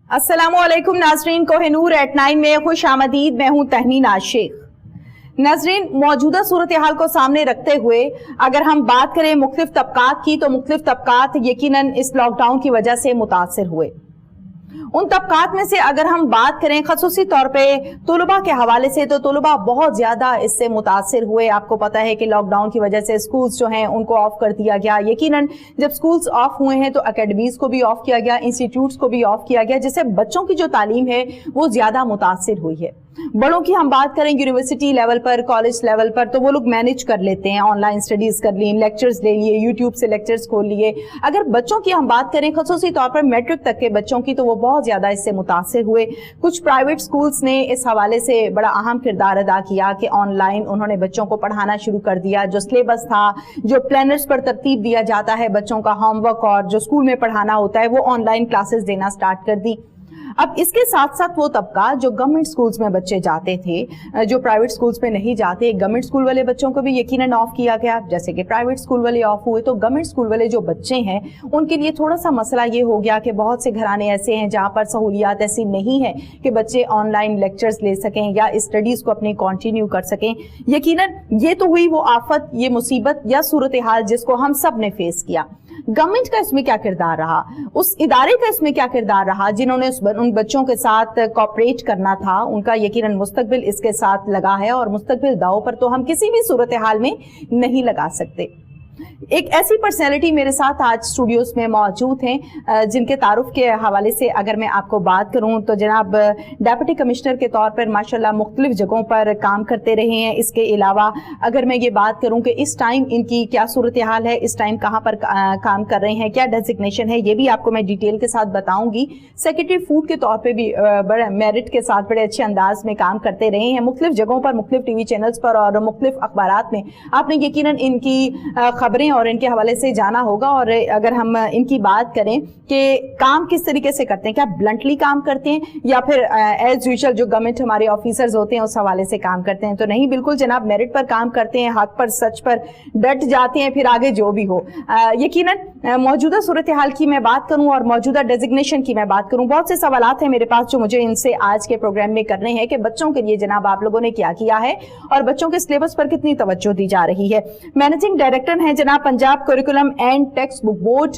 अस्सलामुअलैकुम नाजरीन, कोहिनूर एट 9 में खुश आमदीद। मैं हूं तहनीना शेख। नाजरीन, मौजूदा सूरत हाल को सामने रखते हुए अगर हम बात करें मुख्तलिफ तबकात की, तो मुख्तलिफ तबकात यकीनन इस लॉकडाउन की वजह से मुतासिर हुए। उन तबकात में से अगर हम बात करें खसूसी तौर पे तुलबा के हवाले से, तो तुलबा बहुत ज्यादा इससे मुतासिर हुए। आपको पता है कि लॉकडाउन की वजह से स्कूल्स जो हैं उनको ऑफ कर दिया गया। यकीनन जब स्कूल्स ऑफ हुए हैं तो अकेडमीज को भी ऑफ किया गया, इंस्टीट्यूट्स को भी ऑफ किया गया, जिससे बच्चों की जो तालीम है वो ज्यादा मुतासिर हुई है। बड़ों की हम बात करें यूनिवर्सिटी लेवल पर, कॉलेज लेवल पर, तो वो लोग मैनेज कर लेते हैं, ऑनलाइन स्टडीज कर ली, लेक्चर्स ले लिए, यूट्यूब से लेक्चर्स खोल लिए। अगर बच्चों की हम बात करें खसूसी तौर पर मैट्रिक तक के बच्चों की, तो वो बहुत ज्यादा इससे मुतासिर हुए। कुछ प्राइवेट स्कूल्स ने इस हवाले से बड़ा अहम किरदार अदा किया कि ऑनलाइन उन्होंने बच्चों को पढ़ाना शुरू कर दिया। जो सिलेबस था, जो प्लानर्स पर तरतीब दिया जाता है बच्चों का होमवर्क और जो स्कूल में पढ़ाना होता है, वो ऑनलाइन क्लासेस देना स्टार्ट कर दी। अब इसके साथ साथ वो तबका जो गवर्नमेंट स्कूल्स में बच्चे जाते थे, जो प्राइवेट स्कूल्स में नहीं जाते, गवर्नमेंट स्कूल वाले बच्चों को भी यकीनन ऑफ किया गया। जैसे कि प्राइवेट स्कूल वाले ऑफ हुए, तो गवर्नमेंट स्कूल वाले जो बच्चे हैं उनके लिए थोड़ा सा मसला ये हो गया कि बहुत से घराने ऐसे हैं जहां पर सहूलियात ऐसी नहीं है कि बच्चे ऑनलाइन लेक्चर्स ले सकें या स्टडीज को अपनी कंटिन्यू कर सकें। यकीनन ये तो हुई वो आफत, ये मुसीबत या सूरत हाल जिसको हम सब ने फेस किया। गवर्नमेंट का इसमें क्या किरदार रहा, उस इदारे का इसमें क्या किरदार रहा जिन्होंने उन बच्चों के साथ कोऑपरेट करना था? उनका यकीनन मुस्तकबिल इसके साथ लगा है, और मुस्तकबिल दाव पर तो हम किसी भी सूरत हाल में नहीं लगा सकते। एक ऐसी पर्सनैलिटी मेरे साथ आज स्टूडियोज में मौजूद हैं जिनके तारुफ के हवाले से अगर मैं आपको बात करूं तो जनाब डेप्यूटी कमिश्नर के तौर पर माशाल्लाह मुख्तलिफ जगहों पर काम करते रहे हैं। इसके अलावा अगर मैं ये बात करूं कि इस टाइम इनकी क्या सूरत हाल है, इस टाइम कहां पर काम कर रहे हैं, क्या डेजिग्नेशन है, ये भी आपको मैं डिटेल के साथ बताऊंगी। सेक्रेटरी फूड के तौर पर भी बड़े मेरिट के साथ बड़े अच्छे अंदाज में काम करते रहे हैं मुख्तलिफ जगहों पर, मुख्तलिफ टीवी चैनल्स पर और मुख्तलिफ अखबारात में। आपने यकीनन इनकी खबरें और इनके हवाले से जाना होगा। और अगर हम इनकी बात करें कि काम किस तरीके से करते हैं, क्या ब्लंटली काम करते हैं या फिर एज यूजुअल जो गवर्नमेंट हमारे ऑफिसर्स होते हैं उस हवाले से काम करते हैं, तो नहीं, बिल्कुल जनाब मेरिट पर काम करते हैं, हक पर सच पर डट जाते हैं, फिर आगे जो भी हो। यकीनन मौजूदा सूरत हाल की मैं बात करूं और मौजूदा डेजिग्नेशन की मैं बात करूं, बहुत से सवालात हैं मेरे पास जो मुझे इनसे आज के प्रोग्राम में करने हैं कि बच्चों के लिए जनाब आप लोगों ने क्या किया है और बच्चों के सिलेबस पर कितनी तवज्जो दी जा रही है। मैनेजिंग डायरेक्टर हैं जनाब Punjab curriculum and text book board,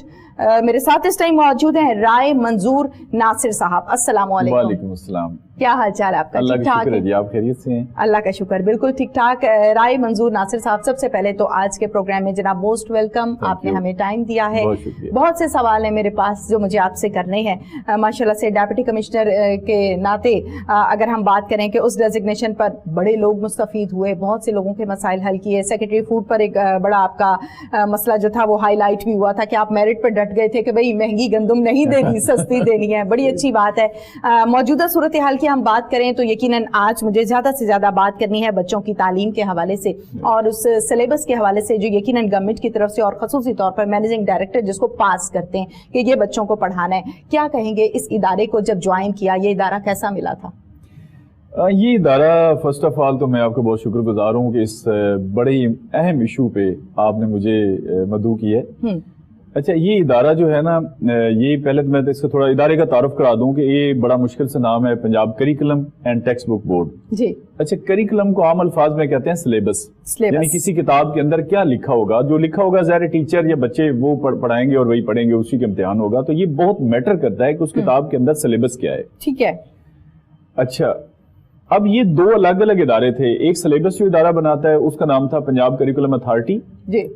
मेरे साथ इस टाइम मौजूद हैं राय मंजूर नासिर साहब। अस्सलाम वालेकुम। वालेकुम अस्सलाम। क्या हाल चाल आपका? ठीक ठाक है जी, आप खैरियत से हैं? अल्लाह का शुक्र, बिल्कुल ठीक ठाक। राय मंजूर नासिर साहब, सबसे पहले तो आज के प्रोग्राम में जनाब मोस्ट वेलकम, आपने हमें टाइम दिया है। बहुत से सवाल हैं मेरे पास जो मुझे आपसे करने हैं। माशाल्लाह से डेप्यूटी कमिश्नर के नाते अगर हम बात करें कि उस डेजिग्नेशन पर बड़े लोग मुस्तफीद हुए, बहुत से लोगों के मसाइल हल किए। सेक्रेटरी फूड पर एक बड़ा आपका मसला जो था वो हाईलाइट भी हुआ था कि आप मेरिट पर डट गए थे कि भाई महंगी गंदम नहीं देनी, सस्ती देनी है। बड़ी अच्छी बात है। मौजूदा सूरत हाल की हम बात करें तो यकीनन आज मुझे ज्यादा से ज्यादा बात करनी है बच्चों की तालीम के हवाले से और उस सिलेबस के हवाले से जो यकीनन गवर्नमेंट की तरफ से और खसूसी तौर पर मैनेजिंग डायरेक्टर जिसको पास करते हैं कि ये बच्चों को पढ़ाना है। क्या कहेंगे, इस इदारे को जब ज्वाइन किया, ये इदारा कैसा मिला था? ये इदारा, फर्स्ट ऑफ ऑल तो मैं आपका बहुत शुक्रगुजार हूँ कि इस बड़े अहम इशू पे आपने मुझे मदऊ की है। अच्छा, ये इदारा जो है ना, ये पहले तो मैं इसका थोड़ा इदारे का तारुफ करा दूं कि ये बड़ा मुश्किल से नाम है, Punjab curriculum and text book board जी। अच्छा, करिकुलम को आम अल्फाज में कहते हैं सिलेबस, यानी किसी किताब के अंदर क्या लिखा होगा, जो लिखा होगा ज़ाहिर टीचर या बच्चे वो पढ़ाएंगे और वही पढ़ेंगे, उसी का इम्तिहान होगा। तो ये बहुत मैटर करता है कि उस किताब के अंदर सिलेबस क्या है। ठीक है। अच्छा, अब ये दो अलग अलग इदारे थे। एक सिलेबस जो इदारा बनाता है उसका नाम था पंजाब करिकुलम अथॉरिटी,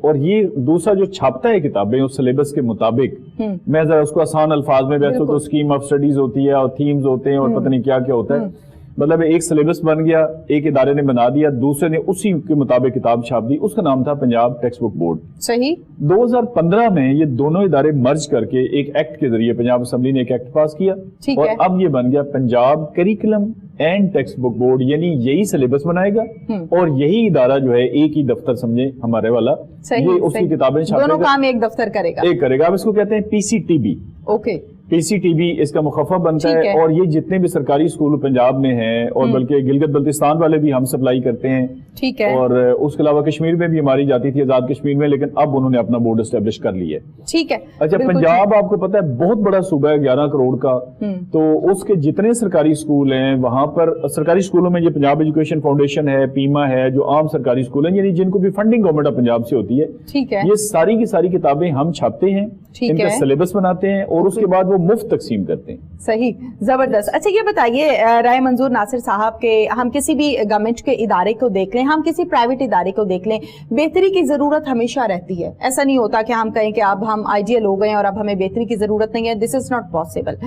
और ये दूसरा जो छापता है किताबें उस सिलेबस के मुताबिक, मैं जरा उसको आसान अल्फाज में वैसे तो स्कीम ऑफ स्टडीज होती है और थीम्स होते हैं और पता नहीं क्या क्या होता है। मतलब एक सिलेबस बन गया, एक इदारे ने बना दिया, दूसरे ने उसी के मुताबिक किताब छाप दी, उसका नाम था पंजाब टेक्स्ट बुक बोर्ड। सही। 2015 में ये दोनों इदारे मर्ज करके एक एक्ट के जरिए पंजाब असेंबली ने एक एक्ट पास किया और अब ये बन गया Punjab curriculum and text book board, यानी यही सिलेबस बनाएगा और यही इदारा जो है एक ही दफ्तर समझे हमारे वाला, ये उसकी किताबें छापेगा, दोनों काम एक दफ्तर करेगा, एक करेगा। अब इसको कहते हैं पीसीटीबी। ओके। PCTB इसका मुखफ़फ़ बनता ठीक है और ये जितने भी सरकारी स्कूल पंजाब में हैं और बल्कि गिलगित बल्तिस्तान वाले भी हम सप्लाई करते हैं। ठीक है। और उसके अलावा कश्मीर में भी हमारी जाती थी, आजाद कश्मीर में, लेकिन अब उन्होंने अपना बोर्ड एस्टेब्लिश कर लिया है। ठीक है। अच्छा, पंजाब आपको पता है बहुत बड़ा सूबा है, 11 करोड़ का, तो उसके जितने सरकारी स्कूल हैं वहां पर सरकारी स्कूलों में ये पंजाब एजुकेशन फाउंडेशन है, पीमा है, जो आम सरकारी स्कूल हैं, यानी जिनको भी फंडिंग गवर्नमेंट ऑफ पंजाब से होती है, ठीक है, ये सारी की सारी किताबें हम छापते हैं, इनका सिलेबस बनाते हैं और उसके बाद वो मुफ्त तकसीम करते हैं। सही, जबरदस्त। अच्छा ये बताइए राय मंजूर नासिर साहब के, हम किसी भी गवर्नमेंट के इदारे को देख लें, हम किसी प्राइवेट इदारे को देख लें, बेहतरी की जरूरत हमेशा रहती है। ऐसा नहीं होता कि हम कहें कि अब हम आइडियल हो गए और अब हमें बेहतरी की जरूरत नहीं है, दिस इज नॉट पॉसिबल।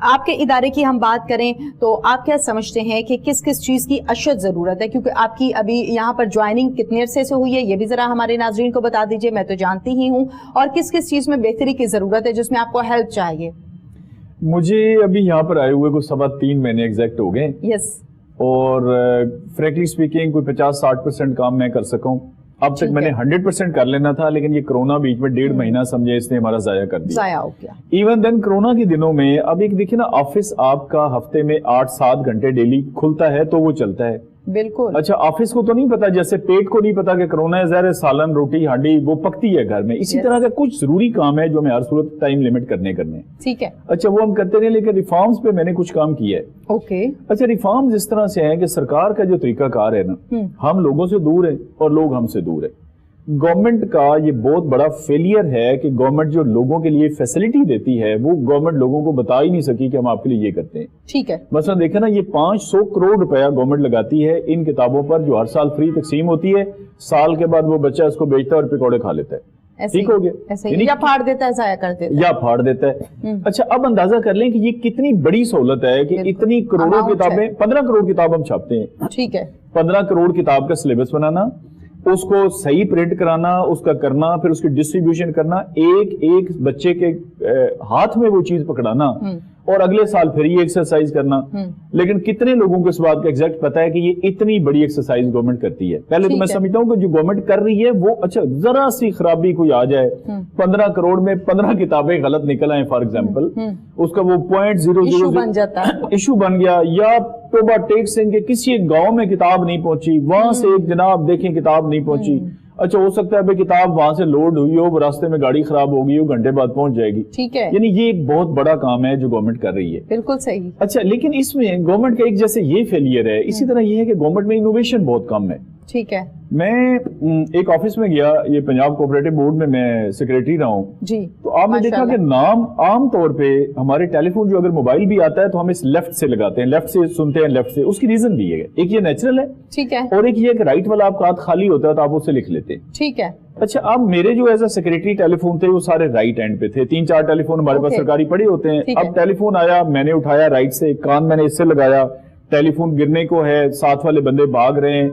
आपके इदारे की हम बात करें तो आप क्या समझते हैं कि किस किस चीज की अशद जरूरत है, क्योंकि आपकी अभी यहाँ पर ज्वाइनिंग कितने अरसे से हुई है ये भी जरा हमारे नाजरीन को बता दीजिए, मैं तो जानती ही हूँ, और किस किस चीज में बेहतरी की जरूरत है जिसमें आपको हेल्प चाहिए। मुझे अभी यहाँ पर आए हुए को 3.25 महीने एग्जैक्ट हो गए। यस। और फ्रैंकली स्पीकिंग कोई 50-60% काम मैं कर सका हूँ। अब तक मैंने 100% कर लेना था, लेकिन ये कोरोना बीच में 1.5 महीना समझे इसने हमारा जाया कर दिया, जाया हो गया। इवन देन कोरोना के दिनों में अब एक देखिए ना, ऑफिस आपका हफ्ते में 8-7 घंटे डेली खुलता है तो वो चलता है। बिल्कुल। अच्छा, ऑफिस को तो नहीं पता, जैसे पेट को नहीं पता कि कोरोना है, ज़ाहिर है सालन रोटी हांडी वो पकती है घर में। इसी तरह का कुछ जरूरी काम है जो हमें हर सूरत टाइम लिमिट करने। ठीक है। अच्छा, वो हम करते रहे, लेकिन रिफॉर्म्स पे मैंने कुछ काम किया है। ओके। अच्छा, रिफॉर्म्स इस तरह से है कि सरकार का जो तरीकाकार है ना, हम लोगों से दूर है और लोग हमसे दूर है। गवर्नमेंट का ये बहुत बड़ा फेलियर है कि गवर्नमेंट जो लोगों के लिए फैसिलिटी देती है वो गवर्नमेंट लोगों को बता ही नहीं सकी कि हम आपके लिए ये करते हैं। ठीक है। मसलन देखे ना, ये 500 करोड़ रुपया गवर्नमेंट लगाती है इन किताबों पर जो हर साल फ्री तकसीम होती है, साल के बाद वो बच्चा इसको बेचता है और पकौड़े खा लेता है। ठीक हो गया, या फाड़ देता है, जाया कर देता है, या फाड़ देता है। अच्छा, अब अंदाजा कर लें कि ये कितनी बड़ी सहूलत है कि इतनी करोड़ों किताबें, 15 करोड़ किताब हम छापते हैं। ठीक है। 15 करोड़ किताब का सिलेबस बनाना, उसको सही प्रिंट कराना, उसका करना, फिर उसकी डिस्ट्रीब्यूशन करना, एक एक बच्चे के हाथ में वो चीज पकड़ाना और अगले साल फिर ये एक्सरसाइज करना। लेकिन कितने लोगों को इस बात का एग्जैक्ट पता है कि ये इतनी बड़ी एक्सरसाइज गवर्नमेंट करती है? पहले तो मैं समझता हूँ कि जो गवर्नमेंट कर रही है वो, अच्छा जरा सी खराबी कोई आ जाए, 15 करोड़ में 15 किताबें गलत निकल आए फॉर एग्जाम्पल, उसका वो 0.000 बन जाता है, इशू बन गया। या तोबा टेक सिंह के किसी एक गांव में किताब नहीं पहुंची, वहां से एक जनाब देखें किताब नहीं पहुंची। अच्छा, हो सकता है भाई किताब वहां से लोड हुई हो, रास्ते में गाड़ी खराब हो गई हो, घंटे बाद पहुंच जाएगी। ठीक है। यानी ये एक बहुत बड़ा काम है जो गवर्नमेंट कर रही है। बिल्कुल सही। अच्छा, लेकिन इसमें गवर्नमेंट का एक जैसे ये फेलियर है, इसी तरह ये है कि गवर्नमेंट में इनोवेशन बहुत कम है। ठीक है। मैं एक ऑफिस में गया, ये पंजाब कोऑपरेटिव बोर्ड में मैं सेक्रेटरी रहा हूँ जी, तो आपने देखा कि नाम आम तौर पे हमारे टेलीफोन जो अगर मोबाइल भी आता है तो हम इस लेफ्ट से लगाते हैं, लेफ्ट से सुनते हैं, लेफ्ट से। उसकी रीजन भी है, एक ये नेचुरल है, ठीक है, और एक ये कि राइट वाला आपका हाथ खाली होता है तो आप उससे लिख लेते हैं। ठीक है। अच्छा, अब मेरे जो एज ए सेक्रेटरी टेलीफोन थे वो सारे राइट एंड पे थे, 3-4 टेलीफोन हमारे पास सरकारी पड़े होते हैं। अब टेलीफोन आया, मैंने उठाया राइट से, कान मैंने इससे लगाया, टेलीफोन गिरने को है, साथ वाले बंदे भाग रहे हैं,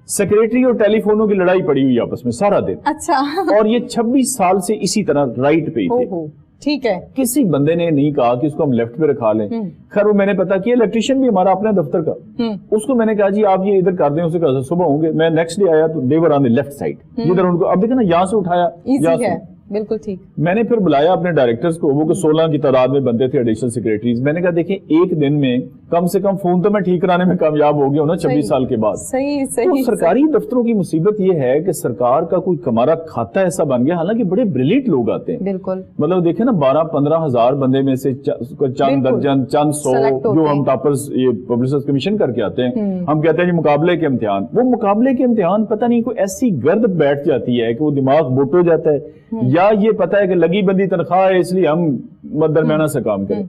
सेक्रेटरी और टेलीफोनों की लड़ाई पड़ी हुई आपस में सारा दिन। अच्छा। और ये 26 साल से इसी तरह राइट पे ही थे। ठीक है। किसी बंदे ने नहीं कहा कि उसको हम लेफ्ट पे रखा लें। खैर वो मैंने पता किया, इलेक्ट्रिशियन भी हमारा अपने दफ्तर का, उसको मैंने कहा जी आप ये इधर कर दें, उसे कहा सुबह होंगे। मैं नेक्स्ट डे आया तो they were on the left side, जिधर उनको, अब देखा ना यहाँ से उठाया, यहाँ से, बिल्कुल ठीक। मैंने फिर बुलाया अपने डायरेक्टर्स को, वो 16 की तादाद में बनते थे एडिशनल सेक्रेटरीज। मैंने कहा देखें एक दिन में कम से कम फोन तो मैं ठीक कराने में कामयाब हो गया हूं ना 26 साल के बाद। सही सही। तो सरकारी दफ्तरों की मुसीबत ये है कि सरकार का कोई कमारा खाता ऐसा बन गया, हालांकि बड़े ब्रिलियंट लोग आते हैं, बिल्कुल, मतलब देखे ना 12-15 हजार बंदे में से चंद दर्जन, चंद 100 जो हम टॉपर्स ये पब्लिशर्स कमीशन करके आते हैं, हम कहते हैं मुकाबले के इम्तिहान। वो मुकाबले के इम्तिहान पता नहीं कोई ऐसी गर्द बैठ जाती है कि वो दिमाग बोट हो जाता है, या ये पता है कि लगी बंदी तनख्वाह है इसलिए हम दरमियाना से काम करें।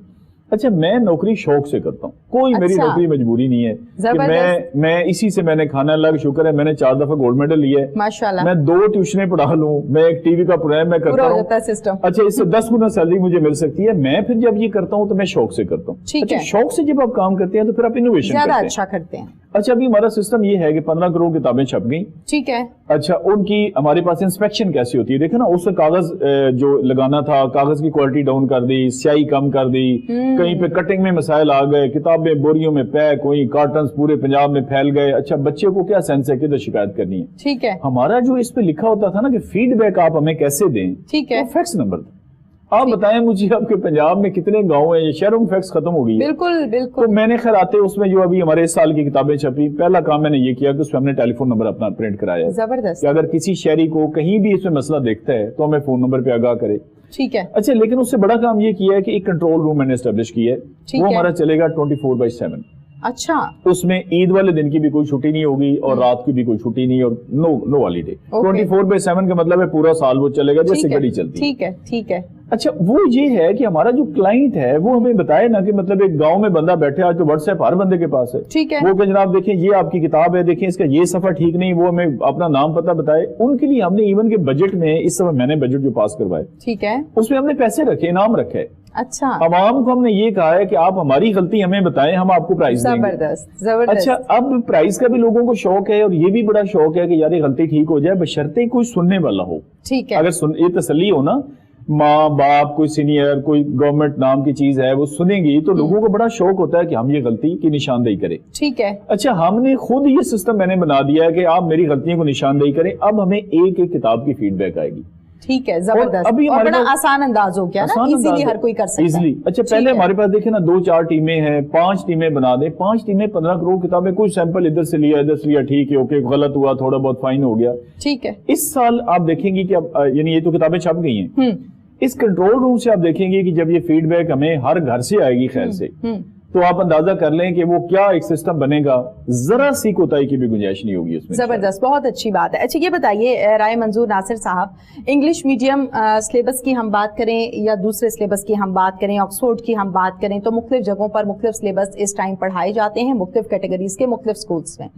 अच्छा, मैं नौकरी शौक से करता हूँ, कोई मेरी नौकरी मजबूरी नहीं है कि मैं इसी से मैंने खाना, अल्लाह का शुक्र है मैंने 4 दफा गोल्ड मेडल लिया है माशाल्लाह, मैं 2 ट्यूशनें पढ़ा लूं, मैं एक टीवी का प्रोग्राम मैं करता हूँ, अच्छा इससे 10 गुना सैलरी मुझे मिल सकती है। मैं फिर जब ये करता हूँ तो मैं शौक से करता हूँ। अच्छा, शौक से जब आप काम करते हैं तो फिर आप इनोवेशन ज्यादा अच्छा करते हैं। अच्छा, अभी हमारा सिस्टम ये है कि 15 करोड़ किताबें छप गई, ठीक है। अच्छा, उनकी हमारे पास इंस्पेक्शन कैसी होती है, देखा ना, उससे कागज जो लगाना था, कागज की क्वालिटी डाउन कर दी, स्याही कम कर दी, कहीं पे कटिंग में मसाइल आ गए, किताबें बोरियों में पैक हुई, कार्टन पूरे पंजाब में फैल गए। अच्छा, बच्चे को क्या सेंस है किधर शिकायत करनी है, ठीक है। हमारा जो इस पे लिखा होता था ना कि फीडबैक आप हमें कैसे दें, ठीक है, फैक्स नंबर था। آپ بتائیں مجھے آپ کے پنجاب میں کتنے گاؤں ہیں, یہ شہروں میں فیکس ختم ہو گئی ہے. بالکل بالکل. تو میں نے خیر آتے اس میں جو ابھی ہمارے اس سال کی کتابیں چھپی, پہلا کام میں نے یہ کیا کہ اس میں ہم نے ٹیلی فون نمبر اپنا پرنٹ کرایا ہے. زبردست. کہ اگر کسی شہری کو کہیں بھی اس میں مسئلہ دیکھتا ہے تو ہمیں فون نمبر پہ آگاہ کرے. ٹھیک ہے. اچھا, لیکن اس سے بڑا کام یہ کیا ہے کہ ایک کنٹرول روم میں نے اسٹیبلش کیا ہے, وہ ہمارا چلے گا 24/7. اچھا. اس میں عید والے دن کی بھی کوئی چھٹی نہیں ہوگی اور رات کی بھی کوئی چھٹی نہیں, اور نو ہالیڈے. 24/7 کا مطلب ہے پورا سال وہ چلے گا جیسے گھڑی چلتی ہے. ٹھیک ہے ٹھیک ہے. اچھا, وہ یہ ہے کہ ہمارا جو کلائنٹ ہے وہ ہمیں بتائے نا کہ مطلب ایک گاؤں میں بندہ بیٹھے, آج تو واٹس ایپ ہر بندے کے پاس ہے. ٹھیک ہے. وہ کہ جناب دیکھیں یہ آپ کی کتاب ہے, دیکھیں اس کا یہ صفحہ ٹھیک نہیں, وہ ہمیں اپنا نام پتہ بتائے. ان کے لیے ہم نے ایون کے بجٹ میں اس سفر میں نے بجٹ جو پاس کروائے, ٹھیک ہے, اس میں ہم نے پیسے رکھے, انعام رکھے. اچھا. عوام کو ہم نے یہ کہا ہے کہ آپ ہماری غلطی ہمیں بتائیں, ہم آپ کو پرائز دیں گے. زبردست زبردست. اچھا, اب پرائز کا بھی لوگوں کو شوق ہے اور یہ بھی بڑا شوق ہے کہ یار یہ غلطی ٹھیک ہو جائے, بشرطے کوئی سننے والا ہو. ٹھیک ہے. اگر یہ تسلی ہو نا, ماں باپ کوئی سینئر کوئی گورنمنٹ نام کی چیز ہے وہ سنیں گی تو لوگوں کو بڑا شوق ہوتا ہے کہ ہم یہ غلطی کی نشاندہی کریں. ٹھیک ہے. اچھا, ہم نے خود یہ سسٹم میں نے بنا دیا ہے کہ آپ میری غلطیوں کو نشاندہی کریں. اب ہمیں ایک ایک کتاب کی فیڈ بیک آئے گی. ٹھیک ہے, زبردست. اور بڑا آسان انداز ہو گیا نا, ایزیلی ہر کوئی کر سکتا ہے. ایزیلی. اچھا, پہلے ہمارے پاس دیکھیں نا 2-4 ٹیمیں ہیں, 5 ٹیمیں بنا دیں, 5 ٹیمیں 15 کروڑ کتابیں, کوئی سیمپل ادھر سے لیا ادھر سے لیا, ٹھیک ہے اوکے, غلط ہوا تھوڑا بہت فائن ہو گیا. ٹھیک ہے. اس سال آپ دیکھیں گی کہ یعنی یہ تو کتابیں چھپ گئی ہیں, اس کنٹرول روم سے آپ دیکھیں گے کہ جب یہ فیڈ بیک ہمیں ہر گھر سے آئے گی خیر سے, تو آپ اندازہ کر لیں کہ وہ کیا ایک سسٹم بنے گا, ذرا سی کوتاہی کی بھی گنجائش نہیں ہوگی اس میں. زبردست, بہت اچھی بات ہے. اچھا یہ بتائیے رائے منظور ناصر صاحب, انگلش میڈیم سلیبس کی ہم بات کریں یا دوسرے سلیبس کی ہم بات کریں, آکسفورڈ کی ہم بات کریں, تو مختلف جگہوں پر مختلف سلیبس اس ٹائم پڑھائے جاتے ہیں مختلف کیٹیگریز کے مختلف سکولز میں.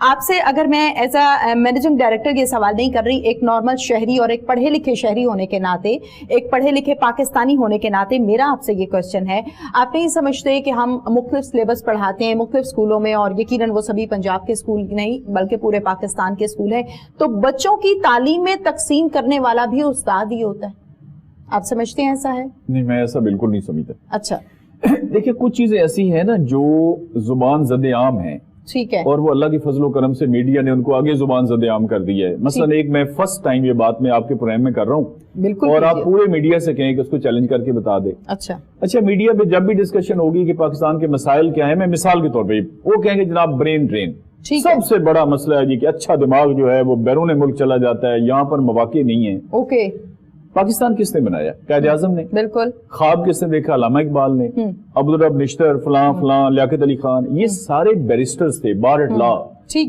آپ سے اگر میں ایز اے مینیجنگ ڈائریکٹر یہ سوال نہیں کر رہی, ایک نارمل شہری اور ایک پڑھے لکھے شہری ہونے کے ناطے, ایک پڑھے لکھے پاکستانی ہونے کے ناطے میرا آپ سے یہ کوشچن ہے, آپ نہیں سمجھتے کہ ہم مختلف سلیبس پڑھاتے ہیں مختلف اسکولوں میں, اور یقیناً وہ سبھی پنجاب کے اسکول نہیں بلکہ پورے پاکستان کے اسکول ہیں, تو بچوں کی تعلیم میں تقسیم کرنے والا بھی استاد ہی ہوتا ہے, آپ سمجھتے ہیں ایسا ہے؟ نہیں, میں ایسا بالکل نہیں سمجھتا. اچھا دیکھیں کچھ چیزیں ایسی ہیں نا جو زبان زد عام ہیں, ٹھیک ہے, اور وہ اللہ کی فضل و کرم سے میڈیا نے ان کو آگے زبان زد عام کر دی ہے. مثلا ایک میں فرسٹ ٹائم یہ بات میں آپ کے پروگرام میں کر رہا ہوں, بالکل, اور آپ پورے میڈیا سے کہیں کہ اس کو چیلنج کر کے بتا دے. اچھا, میڈیا پہ جب بھی ڈسکشن ہوگی کہ پاکستان کے مسائل کیا ہیں, میں مثال کے طور پہ وہ کہیں گے جناب برین ڈرین سب سے بڑا مسئلہ ہے جی, کہ اچھا دماغ جو ہے وہ بیرون ملک چلا جاتا ہے, یہاں پر مواقع نہیں ہیں. اوکے, پاکستان کس نے بنایا؟ قائد اعظم نے. بالکل. خواب کس نے دیکھا؟ علامہ اقبال نے. عبدالرب نشتر, فلاں فلاں, لیاقت علی خان, یہ سارے بیرسٹرز تھے. بارٹ لا,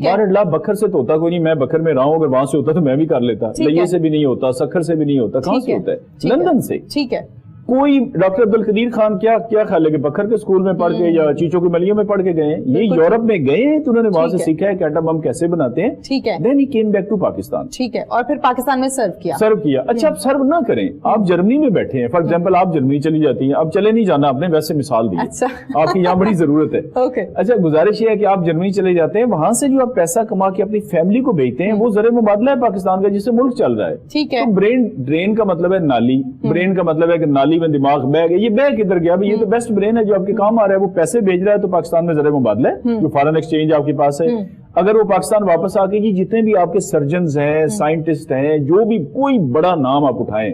بارٹ لا بکھر سے تو ہوتا کوئی نہیں, میں بکھر میں رہا ہوں, اگر وہاں سے ہوتا تو میں بھی کر لیتا. لئے سے بھی نہیں ہوتا, سکھر سے بھی نہیں ہوتا, کہاں سے ہوتا ہے؟ لندن سے. ٹھیک ہے. کوئی ڈاکٹر عبدالقدیر خان کیا خیال ہے کہ بکھر کے اسکول میں پڑھ کے یا چیچوں کی ملیوں میں پڑھ کے گئے ہیں؟ یہ یورپ میں گئے ہیں تو انہوں نے وہاں سے سیکھا ہے کہ ایٹم بم کیسے بناتے ہیں. ٹھیک ہے. Then he came back to Pakistan. ٹھیک ہے, اور پھر پاکستان میں سرو کیا. اچھا, آپ سرو نہ کریں, آپ جرمنی میں بیٹھے ہیں, فار ایگزامپل آپ جرمنی چلی جاتی ہیں, اب چلے نہیں جانا آپ نے, ویسے مثال دی, آپ کی یہاں بڑی ضرورت ہے. اچھا, گزارش یہ ہے کہ آپ جرمنی چلے جاتے ہیں, وہاں سے جو آپ پیسہ کما کے اپنی فیملی کو بھیجتے ہیں وہ زر مبادلہ ہے پاکستان کا جس سے ملک چل رہا ہے. ٹھیک ہے. برین ڈرین کا مطلب ہے نالی, برین کا مطلب ہے کہ نالی میں دماغ بہ گیا, یہ بہ کدھر گیا؟ یہ تو بیسٹ برین ہے جو آپ کے کام آ رہا ہے, وہ پیسے بھیج رہا ہے تو پاکستان میں زر مبادلہ ہے, جو فارن ایکسچینج آپ کے پاس ہے. اگر وہ پاکستان واپس آ کے جی جتنے بھی آپ کے سرجنز ہیں, سائنٹسٹ ہیں, جو بھی کوئی بڑا نام آپ اٹھائیں,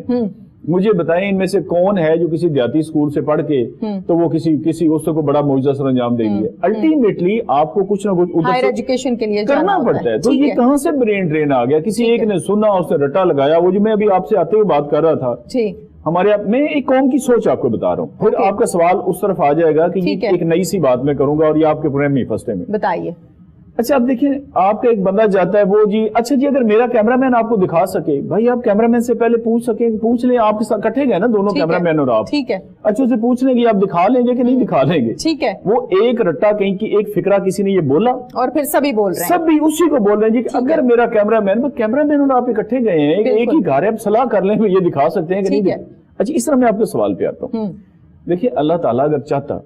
مجھے بتائیں ان میں سے کون ہے جو کسی دیہاتی اسکول سے پڑھ کے تو وہ کسی اس کو بڑا معجزہ سر انجام دے گی ہے. الٹیمیٹلی آپ کو کچھ نہ کچھ ہائر ایجوکیشن کے لیے کرنا پڑتا ہے. تو یہ کہاں سے برین ڈرین آ گیا؟ کسی ایک نے سنا, اس نے رٹا لگایا. وہ جو میں ابھی آپ سے آتے ہوئے بات کر رہا تھا, ہمارے میں ایک قوم کی سوچ آپ کو بتا رہا ہوں, پھر آپ کا سوال اس طرف آ جائے گا کہ یہ ایک نئی سی بات میں کروں گا, اور یہ آپ کے پروگرام میں فرسٹ ٹائم بتائیے. اچھا, اب دیکھیں آپ کا ایک بندہ جاتا ہے, وہ جی اچھا جی اگر میرا کیمرہ مین آپ کو دکھا سکے, بھائی آپ کیمرہ مین سے پہلے پوچھ لیں, آپ کے ساتھ کٹھے گئے نا دونوں کیمرہ مین اور آپ, ٹھیک ہے, اچھا اسے پوچھ لیں کہ آپ دکھا لیں گے کہ نہیں دکھا لیں گے. ٹھیک ہے. وہ ایک رٹا کہیں کی ایک فکرہ کسی نے یہ بولا اور پھر سبھی بول رہے ہیں, سب بھی اسی کو بول رہے ہیں جی کہ اگر میرا کیمرہ مین اور آپ اکٹھے گئے ہیں, ایک ہی گھر ہے, اب صلاح کر لیں یہ دکھا سکتے ہیں کہ نہیں. اچھا, اس طرح میں آپ کے سوال پہ آتا ہوں. دیکھیے اللہ تعالیٰ اگر چاہتا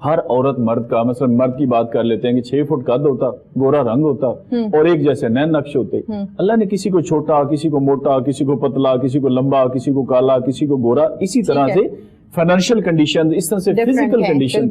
ہر عورت مرد کا, مثلا مرد کی بات کر لیتے ہیں کہ 6 فٹ قد ہوتا, گورا رنگ ہوتا اور ایک جیسے نین نقش ہوتے, اللہ نے کسی کو چھوٹا, کسی کو موٹا, کسی کو پتلا, کسی کو لمبا, کسی کو کالا, کسی کو گورا, اسی طرح سے فائنینشیل کنڈیشن, اس طرح سے فزیکل کنڈیشن.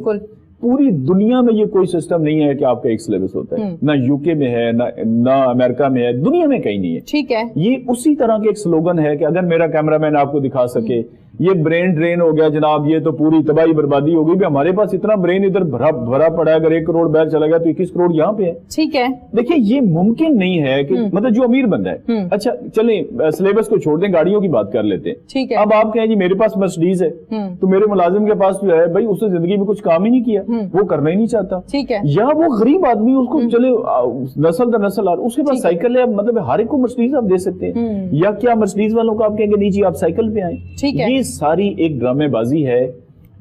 پوری دنیا میں یہ کوئی سسٹم نہیں ہے کہ آپ کا ایک سلیبس ہوتا ہے, نہ یو کے میں ہے, نہ امریکہ میں ہے, دنیا میں کہیں نہیں ہے. ٹھیک ہے. یہ اسی طرح کے ایک سلوگن ہے کہ اگر میرا کیمرہ مین آپ کو دکھا سکے ये ब्रेन ड्रेन हो गया जनाब, ये तो पूरी तबाही बर्बादी हो गई। भी हमारे पास इतना ब्रेन इधर भरा पड़ा है, अगर 1 करोड़ बाहर चला गया तो 21 करोड़ यहाँ पे है। ठीक है, देखिए ये मुमकिन नहीं है कि मतलब जो अमीर बंदा है, अच्छा चलें सिलेबस को छोड़ दें, गाड़ियों की बात कर लेते हैं। ठीक है, अब आप कहें जी मेरे पास मर्सिडीज है, तो मेरे मुलाजिम के पास जो है भाई उसने जिंदगी में कुछ काम ही नहीं किया, वो करना ही नहीं चाहता। ठीक है, या वो गरीब आदमी, उसको चले नस्ल दर नस्ल उसके पास साइकिल है, मतलब हर एक को मर्सिडीज आप दे सकते हैं। या क्या मर्सिडीज वालों को आप कहेंगे नहीं जी आप साइकिल पे आए। ठीक है, ये सारी एक ड्रामेबाजी है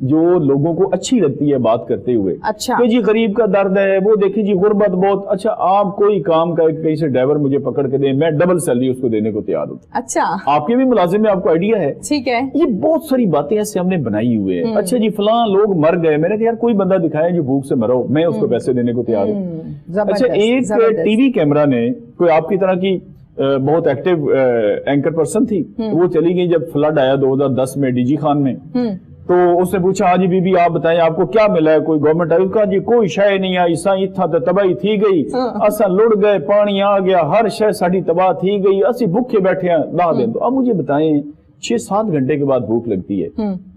जो लोगों को अच्छी लगती है बात करते हुए। अच्छा, कि जी गरीब का दर्द है, वो देखिए जी गुर्बत बहुत। अच्छा आप कोई काम का कहीं से ड्राइवर मुझे पकड़ के दे, मैं डबल सैलरी उसको देने को तैयार हूँ। अच्छा, आपके भी मुलाजिम में आपको आइडिया है। ठीक है, ये बहुत सारी बातें ऐसे हमने बनाई हुई है। अच्छा जी फलां लोग मर गए, मैंने कहा यार कोई बंदा दिखाया जो भूख से मरो, मैं उसको पैसे देने को तैयार हूँ। अच्छा एक टीवी कैमरा ने कोई आपकी तरह की बहुत एक्टिव एंकर पर्सन थी, वो चली गई जब फ्लड आया 2010 में डीजी खान में, तो उसने पूछा हाँ जी बीबी आप बताएं आपको क्या मिला है, कोई गवर्नमेंट आई? उसका जी कोई शय नहीं आई, साई था तो तबाही थी गई, असा लुढ़ गए, पानी आ गया, हर शय साड़ी तबाह थी गई, असी भूखे बैठे हैं 10 दिन। तो अब मुझे बताएं 6-7 घंटे के बाद भूख लगती है,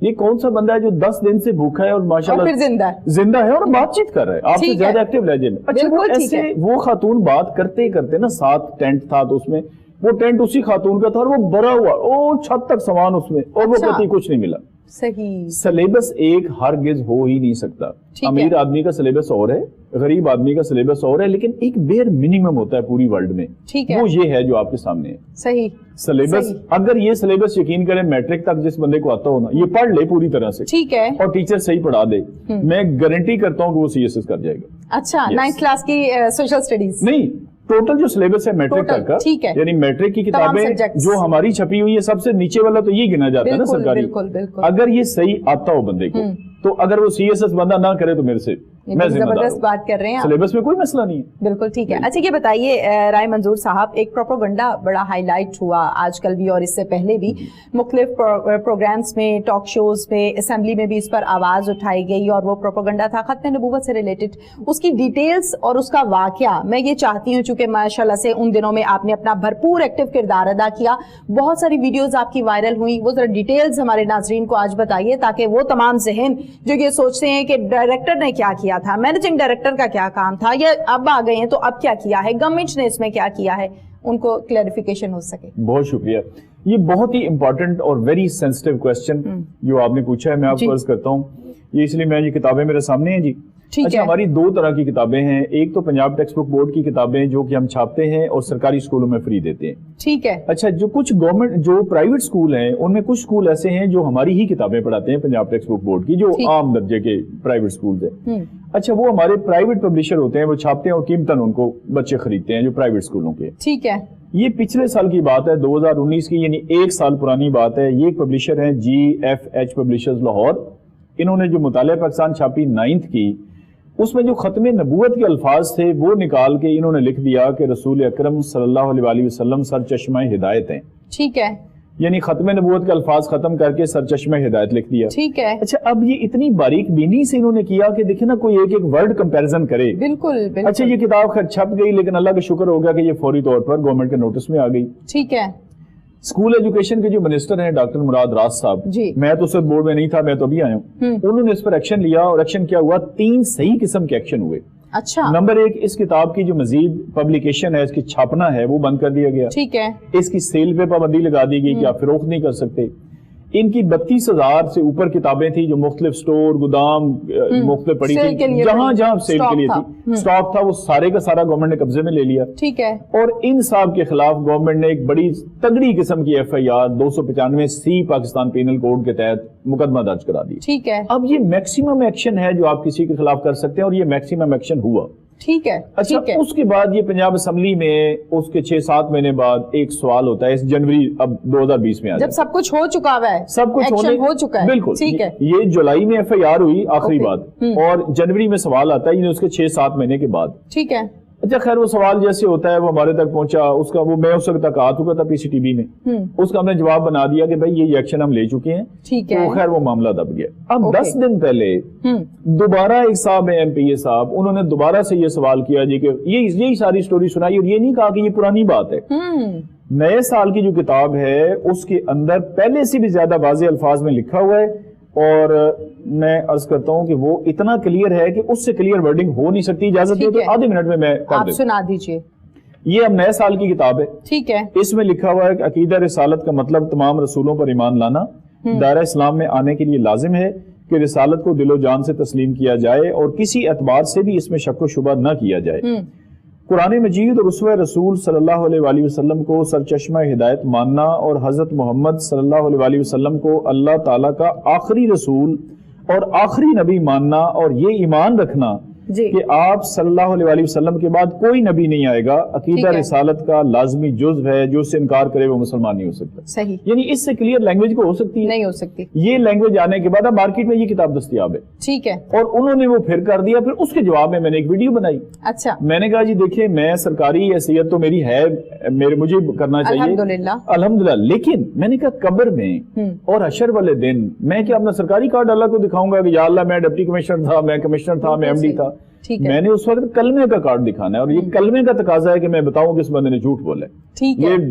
ये कौन सा बंदा है जो 10 दिन से भूखा है और माशाल्लाह जिंदा है और बातचीत कर रहा है आपसे ज्यादा एक्टिव लहजे में। अच्छा वो ऐसे वो खातून बात करते करते ना, साथ टेंट था तो उसमें वो टेंट उसी खातून का था और वो भरा हुआ, ओ छत तक सामान उसमें, और वो कहती कुछ नहीं मिला। सही, सिलेबस एक हरगिज हो ही नहीं सकता। अमीर आदमी का सिलेबस और है, गरीब आदमी का सिलेबस और है, लेकिन एक बेयर मिनिमम होता है पूरी वर्ल्ड में, वो ये है जो आपके सामने है। सही सिलेबस, अगर ये सिलेबस यकीन करें मैट्रिक तक जिस बंदे को आता हो ना, ये पढ़ ले पूरी तरह से, ठीक है, और टीचर सही पढ़ा दे, मैं गारंटी करता हूँ कि वो CSS कर जाएगा। अच्छा 9th क्लास की सोशल स्टडीज नहीं, टोटल जो सिलेबस है मैट्रिक तक का, ठीक है, यानी मैट्रिक की किताबें जो हमारी छपी हुई है सबसे नीचे वाला तो ये गिना जाता है ना सरकारी। बिल्कुल, बिल्कुल। अगर ये सही आता हो बंदे को, तो अगर वो CSS बंदा ना करे तो मेरे से मैं जबरदस्त बात कर रहे हैं, सिलेबस में कोई मसला नहीं है। बिल्कुल ठीक है। अच्छा ये बताइए राय मंजूर साहब, एक प्रोपेगेंडा बड़ा हाईलाइट हुआ आजकल भी और इससे पहले भी, मुख्तलिफ प्रोग्राम्स में, टॉक शोज में, असेंबली में भी इस पर आवाज उठाई गई और वो प्रोपेगेंडा था खत्म नबूवत से रिलेटेड। उसकी डिटेल्स और उसका वाकया मैं ये चाहती हूँ, चूंकि माशाल्लाह से उन दिनों में आपने अपना भरपूर एक्टिव किरदार अदा किया, बहुत सारी वीडियोज आपकी वायरल हुई, वो जरा डिटेल्स हमारे नाजरीन को आज बताइए ताकि वो तमाम जहन जो ये सोचते हैं कि डायरेक्टर ने क्या किया था, मैनेजिंग डायरेक्टर का क्या काम था, या अब आ गए हैं तो अब क्या किया है, गवर्नमेंट ने इसमें क्या किया है, उनको क्लैरिफिकेशन हो सके। बहुत शुक्रिया, ये बहुत ही इंपॉर्टेंट और वेरी सेंसिटिव क्वेश्चन जो आपने पूछा है, मैं आपको अर्ज करता हूँ ये, इसलिए मैं ये किताबें मेरे सामने हैं जी। अच्छा हमारी 2 तरह की किताबें हैं, एक तो पंजाब टेक्स्ट बुक बोर्ड की किताबें जो कि हम छापते हैं और सरकारी स्कूलों में फ्री देते हैं, ठीक है। अच्छा जो कुछ गवर्नमेंट जो प्राइवेट स्कूल हैं उनमें कुछ स्कूल ऐसे हैं जो हमारी ही किताबें पढ़ाते हैं पंजाब टेक्स्ट बुक बोर्ड की, जो आम दर्जे के प्राइवेट स्कूल हैं। अच्छा वो हमारे प्राइवेट पब्लिशर होते हैं, वो छापते हैं और कीमतन उनको बच्चे खरीदते हैं जो प्राइवेट स्कूलों के, ठीक है। ये पिछले साल की बात है 2019 की, यानी 1 साल पुरानी बात है। ये पब्लिशर है GFH पब्लिशर्स लाहौर, इन्होंने जो मुतालिया पाकिस्तान छापी 9th की, उसमें जो खत्म नबूवत के अल्फाज थे वो निकाल के इन्होंने लिख दिया कि रसूल अकरम सल्लल्लाहु अलैहि वसल्लम सरचश्मा हिदायत हैं, ठीक है, यानी खत्म नबूवत के अल्फाज खत्म करके सरचश्मा हिदायत लिख दिया, ठीक है। अच्छा अब ये इतनी बारीक बीनी से इन्होंने किया कि देखिए ना कोई एक एक वर्ड कंपैरिजन करे। बिल्कुल, बिल्कुल। अच्छा ये किताब खैर छप गई, लेकिन अल्लाह का शुक्र हो गया कि ये फौरी तौर पर गवर्नमेंट के नोटिस में आ गई, ठीक है। स्कूल एजुकेशन के जो मिनिस्टर हैं डॉक्टर मुराद राज साहब, मैं तो उस बोर्ड में नहीं था, मैं तो अभी आया हूँ, उन्होंने इस पर एक्शन लिया और एक्शन क्या हुआ, 3 सही किस्म के एक्शन हुए। अच्छा नंबर 1, इस किताब की जो मजीद पब्लिकेशन है, इसकी छापना है वो बंद कर दिया गया, ठीक है। इसकी सेल पे पाबंदी लगा दी गई कि आप फरोख्त नहीं कर सकते। इनकी 32,000 से ऊपर किताबें थी जो मुख्तलिफ स्टोर गुदाम मुख्तलिफ पड़ी थी, जहां जहां सेल के लिए थी, स्टॉक था, वो सारे का सारा गवर्नमेंट ने कब्जे में ले लिया, ठीक है। और इन साहब के खिलाफ गवर्नमेंट ने एक बड़ी तगड़ी किस्म की FIR 295C Pakistan panel code के तहत मुकदमा दर्ज करा दिया, ठीक है। अब ये मैक्सिमम एक्शन है जो आप किसी के खिलाफ कर सकते हैं और ये मैक्सिमम एक्शन हुआ, ठीक है। अच्छा उसके बाद ये पंजाब असेंबली में उसके 6-7 महीने बाद एक सवाल होता है, इस जनवरी अब 2020 में आ जब सब कुछ हो चुका है, सब कुछ हो चुका है, बिल्कुल, ठीक है। ये जुलाई में FIR हुई आखिरी बात, और जनवरी में सवाल आता है उसके 6-7 महीने के बाद, ठीक है। अच्छा खैर वो सवाल जैसे होता है वो हमारे तक पहुंचा, उसका वो मैं उस वक्त तक आ चुका था PCTV में, उसका हमने जवाब बना दिया कि भाई ये एक्शन हम ले चुके हैं, ठीक है। तो खैर वो मामला दब गया। अब 10 दिन पहले दोबारा एक साहब है MPA साहब, उन्होंने दोबारा से ये सवाल किया जी कि यही सारी स्टोरी सुनाई और ये नहीं कहा कि ये पुरानी बात है, नए साल की जो किताब है उसके अंदर पहले से भी ज्यादा वाज़ेह अल्फाज में लिखा हुआ है, और मैं अर्ज करता हूं कि वो इतना क्लियर है कि उससे क्लियर वर्डिंग हो नहीं सकती। इजाजत दे तो आधे मिनट में मैं कर आप देता सुना दीजिए। ये अब नए साल की किताब है, ठीक है। इसमें लिखा हुआ है कि अकीदा रिसालत का मतलब तमाम रसूलों पर ईमान लाना दायरा इस्लाम में आने के लिए लाजिम है कि रिसालत को दिलो जान से तस्लीम किया जाए और किसी एतबार से भी इसमें शक व शुबा न किया जाए। कुरान मजीद और उसवे रसूल सल्लल्लाहु अलैहि वसल्लम को सरचश्मा हिदायत मानना और हजरत मोहम्मद सल्लल्लाहु अलैहि वसल्लम को अल्लाह ताला का आखिरी रसूल और आखिरी नबी मानना, और ये ईमान रखना कि आप सल्लल्लाहु अलैहि वसल्लम के बाद कोई नबी नहीं आएगा, अकीदा रिसालत का लाजमी जुज़्व है। जो उससे इनकार करे वो मुसलमान नहीं हो सकता। सही। यानी इससे क्लियर लैंग्वेज को हो सकती है? नहीं हो सकती। ये लैंग्वेज आने के बाद अब मार्केट में ये किताब दस्तयाब है, ठीक है, और उन्होंने वो फिर कर दिया। फिर उसके जवाब में मैंने एक वीडियो बनाई। अच्छा। मैंने मैंने कहा जी देखिए, मैं सरकारी हैसियत तो मेरी है, मुझे करना चाहिए अल्हम्दुलिल्लाह, लेकिन मैंने कहा कब्र में और हशर वाले दिन मैं क्या अपना सरकारी कार्ड अल्लाह को दिखाऊंगा कि या अल्लाह मैं डिप्टी कमिश्नर था, मैं कमिश्नर था, मैं एमडी था? मैंने उस वक्त कलमे का कार्ड दिखाना है, और ये कलमे का तकाजा है कि मैं बताऊं कि इस बंदे ने झूठ बोला है।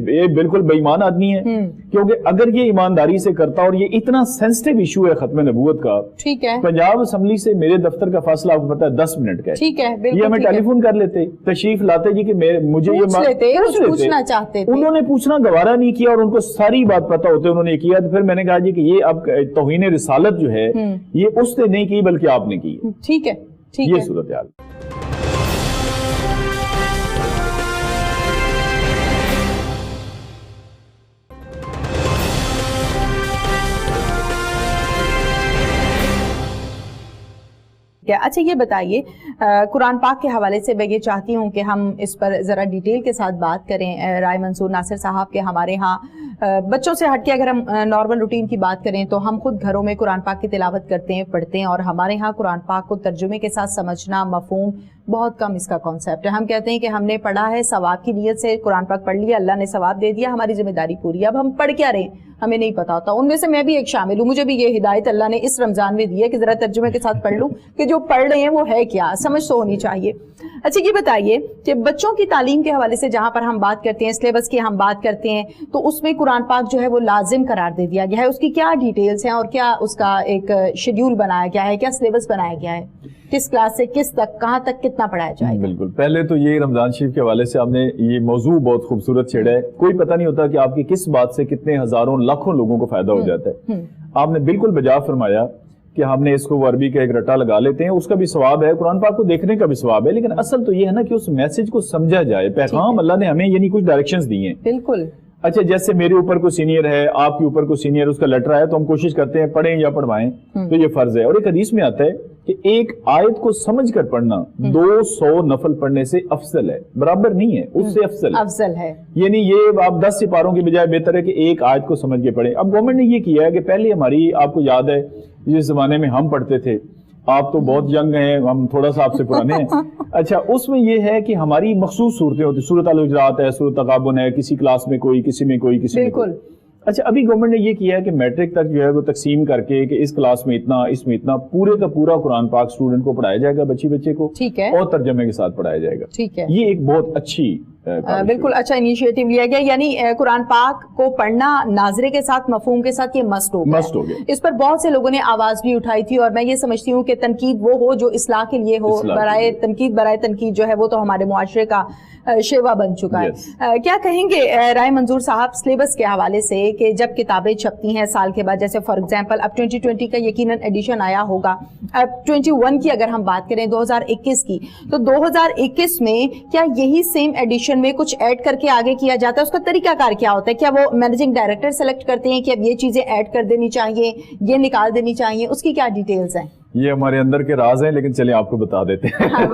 ये बिल्कुल बेईमान आदमी है, क्योंकि अगर ये ईमानदारी से करता, और ये इतना सेंसिटिव इशू है खत्म नबूवत का, ठीक है, पंजाब असम्बली से मेरे दफ्तर का फासला आपको पता है 10 मिनट का है, ठीक है, ये हमें टेलीफोन कर लेते, तशरीफ लाते जी कि मुझे ये पूछना चाहते थे, उन्होंने पूछना गवारा नहीं किया, और उनको सारी बात पता होते उन्होंने किया। तो फिर मैंने कहा जी कि ये अब तौहीन रिसालत जो है ये उसने नहीं की बल्कि आपने की। ठीक है, ये सूरत हाल। अच्छा ये बताइए, कुरान पाक के हवाले से मैं ये चाहती हूँ कि हम इस पर ज़रा डिटेल के साथ बात करें। राय मंसूर नासिर साहब के हमारे यहाँ बच्चों से हटके अगर हम नॉर्मल रूटीन की बात करें तो हम खुद घरों में कुरान पाक की तिलावत करते हैं, पढ़ते हैं, और हमारे यहाँ कुरान पाक को तर्जुमे के साथ समझना, मफहूम बहुत कम इसका कॉन्सेप्ट है। हम कहते हैं कि हमने पढ़ा है, सवाब की नीयत से कुरान पाक पढ़ लिया, अल्लाह ने सवाब दे दिया, हमारी जिम्मेदारी पूरी। अब हम पढ़ क्या रहे हमें नहीं पता होता। उनमें से मैं भी एक शामिल हूँ, मुझे भी ये हिदायत अल्लाह ने इस रमजान में दी है कि जरा तर्जुमे के साथ पढ़ लूँ कि जो पढ़ रहे हैं वो है क्या, समझ तो होनी चाहिए। अच्छा ये बताइए कि बच्चों की तालीम के हवाले से जहाँ पर हम बात करते हैं, सिलेबस की हम बात करते हैं, तो उसमें कुरान पाक जो है वो लाजिम करार दे दिया गया है। उसकी क्या डिटेल्स हैं और क्या उसका एक शेड्यूल बनाया गया है, क्या सिलेबस बनाया गया है, किस क्लास से किस तक, कहाँ तक कितना पढ़ाया जाएगा? बिल्कुल, पहले तो ये रमजान शरीफ के हवाले से आपने ये मौजू बहुत खूबसूरत छेड़ा है। कोई पता नहीं होता कि आपकी किस बात से कितने हजारों लाखों लोगों को फायदा हो जाता है। आपने बिल्कुल बजा फरमाया कि हमने इसको वो अरबी का एक रट्टा लगा लेते हैं, उसका भी सवाब है, कुरान पाक को देखने का भी सवाब है, लेकिन असल तो ये है ना कि उस मैसेज को समझा जाए। पैगाम अल्लाह ने हमें यानी कुछ डायरेक्शंस दिए हैं। बिल्कुल। अच्छा, जैसे मेरे ऊपर कोई सीनियर है, आपके ऊपर कोई सीनियर, उसका लेटर आया तो हम कोशिश करते हैं पढ़ें या पढ़वाएं, तो ये फर्ज है। और एक हदीस में आता है कि एक आयत को समझ कर पढ़ना 200 नफल पढ़ने से अफजल है, बराबर नहीं है, उससे अफजल है। यानी ये आप 10 सिपारों की बजाय बेहतर है कि एक आयत को समझ के पढ़ें। अब गवर्नमेंट ने ये किया है कि पहले हमारी, आपको याद है जिस जमाने में हम पढ़ते थे, आप तो बहुत यंग हैं, हम थोड़ा सा आपसे पुराने हैं। अच्छा, उसमें ये है कि हमारी मखसूस सूरतें होती, सूरत अल-हुजरात है, सूरत तगाबुन है, किसी क्लास में कोई, किसी में कोई, किसी में कोई। अच्छा, अभी गवर्नमेंट ने ये किया है कि मैट्रिक तक जो है वो तकसीम करके कि इस क्लास में इतना, इसमें इतना, पूरे का पूरा कुरान पाक स्टूडेंट को पढ़ाया जाएगा, बच्चे को, ठीक है, और तर्जमे के साथ पढ़ाया जाएगा। ठीक है, ये एक बहुत अच्छी बिल्कुल अच्छा इनिशिएटिव लिया गया। यानी कुरान पाक को पढ़ना नाजरे के साथ, मफहूम के साथ, ये मस्ट हो गया। इस पर बहुत से लोगों ने आवाज भी उठाई थी, और मैं ये समझती हूँ कि तनकीद वो हो जो इस्लाह के लिए हो, बराए तनकीद जो है वो तो हमारे मुआशरे का शेवा बन चुका है। क्या कहेंगे राय मंजूर साहब सिलेबस के हवाले से कि जब किताबें छपती हैं साल के बाद, जैसे फॉर एग्जांपल अब 2020 का यकीनन एडिशन आया होगा, अब 21 की अगर हम बात करें 2021 की, तो 2021 में क्या यही सेम एडिशन में कुछ ऐड करके आगे किया जाता है? उसका तरीकाकार क्या होता है? क्या वो मैनेजिंग डायरेक्टर सेलेक्ट करते हैं कि अब ये चीजें ऐड कर देनी चाहिए, ये निकाल देनी चाहिए, उसकी क्या डिटेल्स हैं? ये हमारे अंदर के राज हैं, लेकिन चलिए आपको बता देते हैं। हाँ,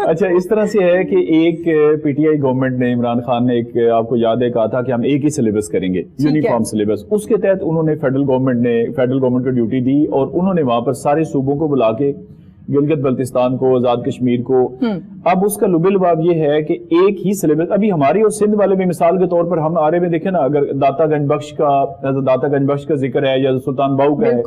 अच्छा, इस तरह से है कि एक पीटीआई गवर्नमेंट ने, इमरान खान ने, एक आपको याद है कहा था कि हम एक ही सिलेबस करेंगे, यूनिफॉर्म सिलेबस। उसके तहत उन्होंने फेडरल गवर्नमेंट को ड्यूटी दी, और उन्होंने वहां पर सारे सूबों को बुला के, गिलगित बल्तिस्तान को, आजाद कश्मीर को, अब उसका लुबिलबाब ये है कि एक ही सिलेबस। अभी हमारी और सिंध वाले में मिसाल के तौर पर हम आरे में देखें ना, अगर दातागंज बख्श का जिक्र है या सुल्तान बाहू का है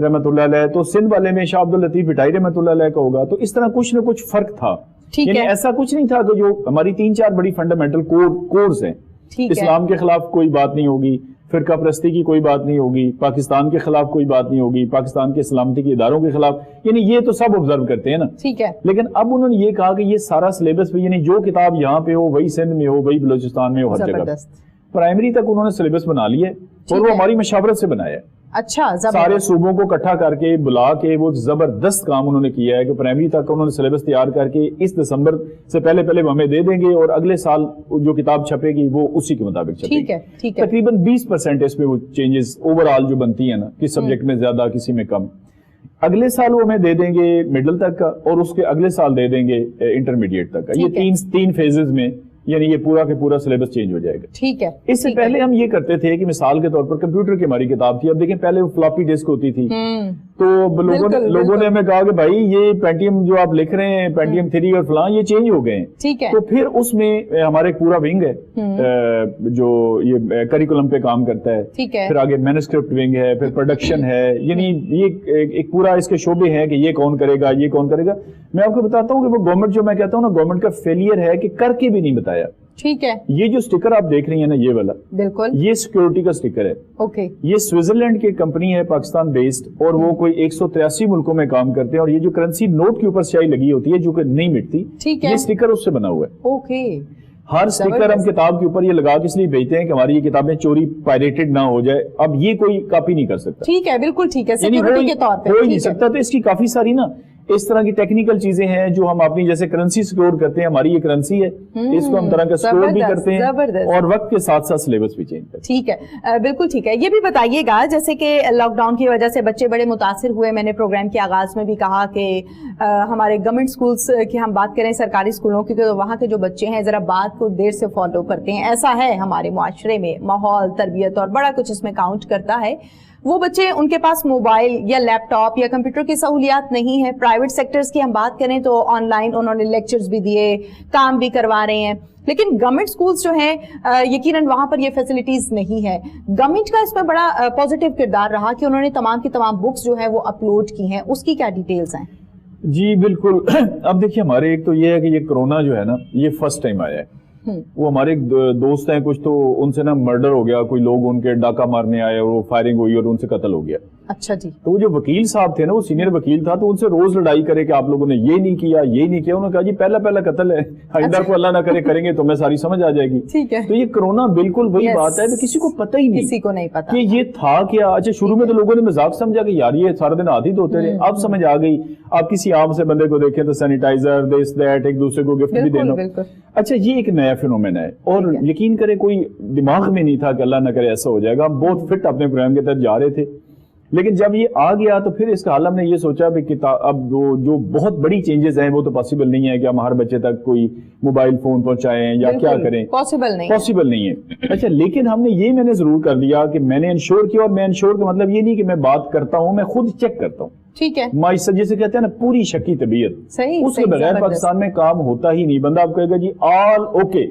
रहमतुल्लाह अलैह, तो सिंध वाले में शाह अब्दुल लतीफ भिटाई रहमतुल्लाह अलैह का होगा। तो इस तरह कुछ न कुछ फर्क था, यानी ऐसा कुछ नहीं था कि जो हमारी 3-4 बड़ी फंडामेंटल कोर्स हैं اسلام کے خلاف کوئی بات نہیں ہوگی, فرقہ پرستی کی کوئی بات نہیں ہوگی, پاکستان کے خلاف کوئی بات نہیں ہوگی, پاکستان کے سلامتی کے اداروں کے خلاف, یعنی یہ تو سب آبزرو کرتے ہیں نا. ٹھیک ہے. لیکن اب انہوں نے یہ کہا کہ یہ سارا سلیبس یعنی جو کتاب یہاں پہ ہو وہی سندھ میں ہو, وہی بلوچستان میں ہو, ہر جگہ پرائمری تک انہوں نے سلیبس بنا لیا ہے, اور وہ ہماری مشاورت سے بنایا ہے. اچھا, سارے صوبوں کو اکٹھا کر کے بلا کے وہ زبردست کام انہوں نے کیا ہے کہ پرائمری تک انہوں نے سلیبس تیار کر کے اس دسمبر سے پہلے وہ ہمیں دے دیں گے, اور اگلے سال جو کتاب چھپے گی وہ اسی کے مطابق چھپے گی. ٹھیک ہے. تقریباً 20% اس میں وہ چینجز اوورآل جو بنتی ہیں نا, کس سبجیکٹ میں زیادہ کسی میں کم. اگلے سال وہ ہمیں دے دیں گے مڈل تک کا, اور اس کے اگلے سال دے دیں گے انٹرمیڈیٹ تک کا. یہ تین فیزز میں یعنی یہ پورا کے پورا سلیبس چینج ہو جائے گا. ٹھیک ہے. اس سے پہلے ہم یہ کرتے تھے کہ مثال کے طور پر کمپیوٹر کی ہماری کتاب تھی, اب دیکھیں پہلے وہ فلاپی ڈسک ہوتی تھی, تو لوگوں نے ہمیں کہا کہ بھائی یہ پینٹیم جو آپ لکھ رہے ہیں پینٹیم 3 اور فلاں یہ چینج ہو گئے ہیں. ٹھیک ہے. تو پھر اس میں ہمارا ایک پورا ونگ ہے جو یہ کریکولم پہ کام کرتا ہے. ٹھیک ہے. پھر آگے مینوسکرپٹ ونگ ہے, پھر پروڈکشن ہے, یعنی یہ ایک پورا اس کے شعبے ہیں کہ یہ کون کرے گا یہ کون کرے گا. میں آپ کو بتاتا ہوں کہ وہ گورنمنٹ جو میں کہتا ہوں نا گورنمنٹ کا فیلئر ہے کہ کر کے بھی نہیں بتایا. ٹھیک ہے. یہ جو سٹیکر آپ دیکھ رہی ہیں نا یہ والا, بالکل یہ سیکیورٹی کا سٹیکر ہے. اوکے. یہ سوئٹزرلینڈ کی کمپنی ہے پاکستان بیسڈ, اور وہ کوئی 183 ملکوں میں کام کرتے ہیں, اور یہ جو کرنسی نوٹ کے اوپر سیاہی لگی ہوتی ہے جو کہ نہیں مٹتی, یہ سٹیکر اس سے بنا ہوا ہے. اوکے. ہر سٹیکر ہم کتاب کے اوپر یہ لگا کے اس لیے بھیجتے ہیں کہ ہماری یہ کتابیں چوری پائریٹڈ نہ ہو جائے. اب یہ کوئی کاپی نہیں کر سکتا. ٹھیک ہے, بالکل ٹھیک ہے, یعنی سیکیورٹی کے طور پہ ہو ہی نہیں سکتا. تو اس کی کافی ساری نا اس طرح کی ٹیکنیکل چیزیں ہیں جو ہم اپنی جیسے کرنسی سکور کرتے ہیں, ہماری یہ کرنسی ہے, اس کو ہم طرح کا سکور بھی کرتے ہیں, اور وقت کے ساتھ ساتھ سلیبس بھی چینج کرتے ہیں. ٹھیک ہے, بالکل ٹھیک ہے. یہ بھی بتائیے گا جیسے کہ لاک ڈاؤن کی وجہ سے بچے بڑے متاثر ہوئے, میں نے پروگرام کے آغاز میں بھی کہا کہ ہمارے گورنمنٹ اسکولس کی ہم بات کریں, سرکاری اسکولوں کی, تو وہاں کے جو بچے ہیں ذرا بات کو دیر سے فالو کرتے ہیں. ایسا ہے ہمارے معاشرے میں, ماحول, تربیت اور بڑا کچھ اس میں کاؤنٹ کرتا ہے. وہ بچے ان کے پاس موبائل یا لیپ ٹاپ یا کمپیوٹر کی سہولیات نہیں ہے. پرائیویٹ سیکٹرز کی ہم بات کریں تو آن لائن انہوں نے لیکچرز بھی دیے, کام بھی کروا رہے ہیں, لیکن گورنمنٹ سکولز جو ہیں یقیناً وہاں پر یہ فیسلٹیز نہیں ہے. گورنمنٹ کا اس میں بڑا پازیٹیو کردار رہا کہ انہوں نے تمام کی تمام بکس جو ہے وہ اپلوڈ کی ہیں, اس کی کیا ڈیٹیلز ہیں؟ جی بالکل. اب دیکھیے ہمارے ایک تو یہ ہے کہ یہ کرونا جو ہے نا یہ فرسٹ ٹائم آیا ہے. وہ ہمارے ایک دوست ہیں کچھ, تو ان سے نا مرڈر ہو گیا, کوئی لوگ ان کے ڈاکہ مارنے آئے اور وہ فائرنگ ہوئی اور ان سے قتل ہو گیا. اچھا جی. تو وہ جو وکیل صاحب تھے نا, وہ سینئر وکیل تھا, تو ان سے روز لڑائی کرے کہ آپ لوگوں نے یہ نہیں کیا یہ نہیں کیا. انہوں نے کہا جی پہلا قتل ہے, آئندہ کو اللہ نہ کرے کریں گے تو میں ساری سمجھ آ جائے گی. ٹھیک ہے. تو یہ کرونا بالکل وہی بات ہے کہ کسی کو پتہ ہی نہیں, کسی کو نہیں پتا کہ یہ تھا کیا. اچھا شروع میں تو لوگوں نے مذاق سمجھا کہ یار یہ سارا دن ہاتھ ہی دھوتے رہے, اب سمجھ آ گئی. آپ کسی عام سے بندے کو دیکھیں تو سینیٹائزر دس دیٹ, ایک دوسرے کو گفٹ بھی دینا. اچھا یہ ایک نیا فینومین ہے, اور یقین کریں کوئی دماغ میں نہیں تھا کہ اللہ نہ کرے ایسا ہو جائے گا. ہم بہت فٹ اپنے پروگرام کے تحت جا رہے تھے, لیکن جب یہ آ گیا تو پھر اس کا حال ہم نے یہ سوچا کہ اب جو بہت بڑی چینجز ہیں وہ تو پاسبل نہیں ہے کہ ہم ہر بچے تک کوئی موبائل فون پہنچائیں یا کیا کریں, پاسبل نہیں ہے. اچھا لیکن ہم نے میں نے ضرور کر دیا کہ میں نے انشور کیا, اور میں انشور کا مطلب یہ نہیں کہ میں بات کرتا ہوں, میں خود چیک کرتا ہوں. ٹھیک ہے. مائسر جسے کہتے ہیں نا پوری شکی طبیعت, اس کے بغیر پاکستان میں کام ہوتا ہی نہیں. بندہ آپ کہے گا جی آل اوکے,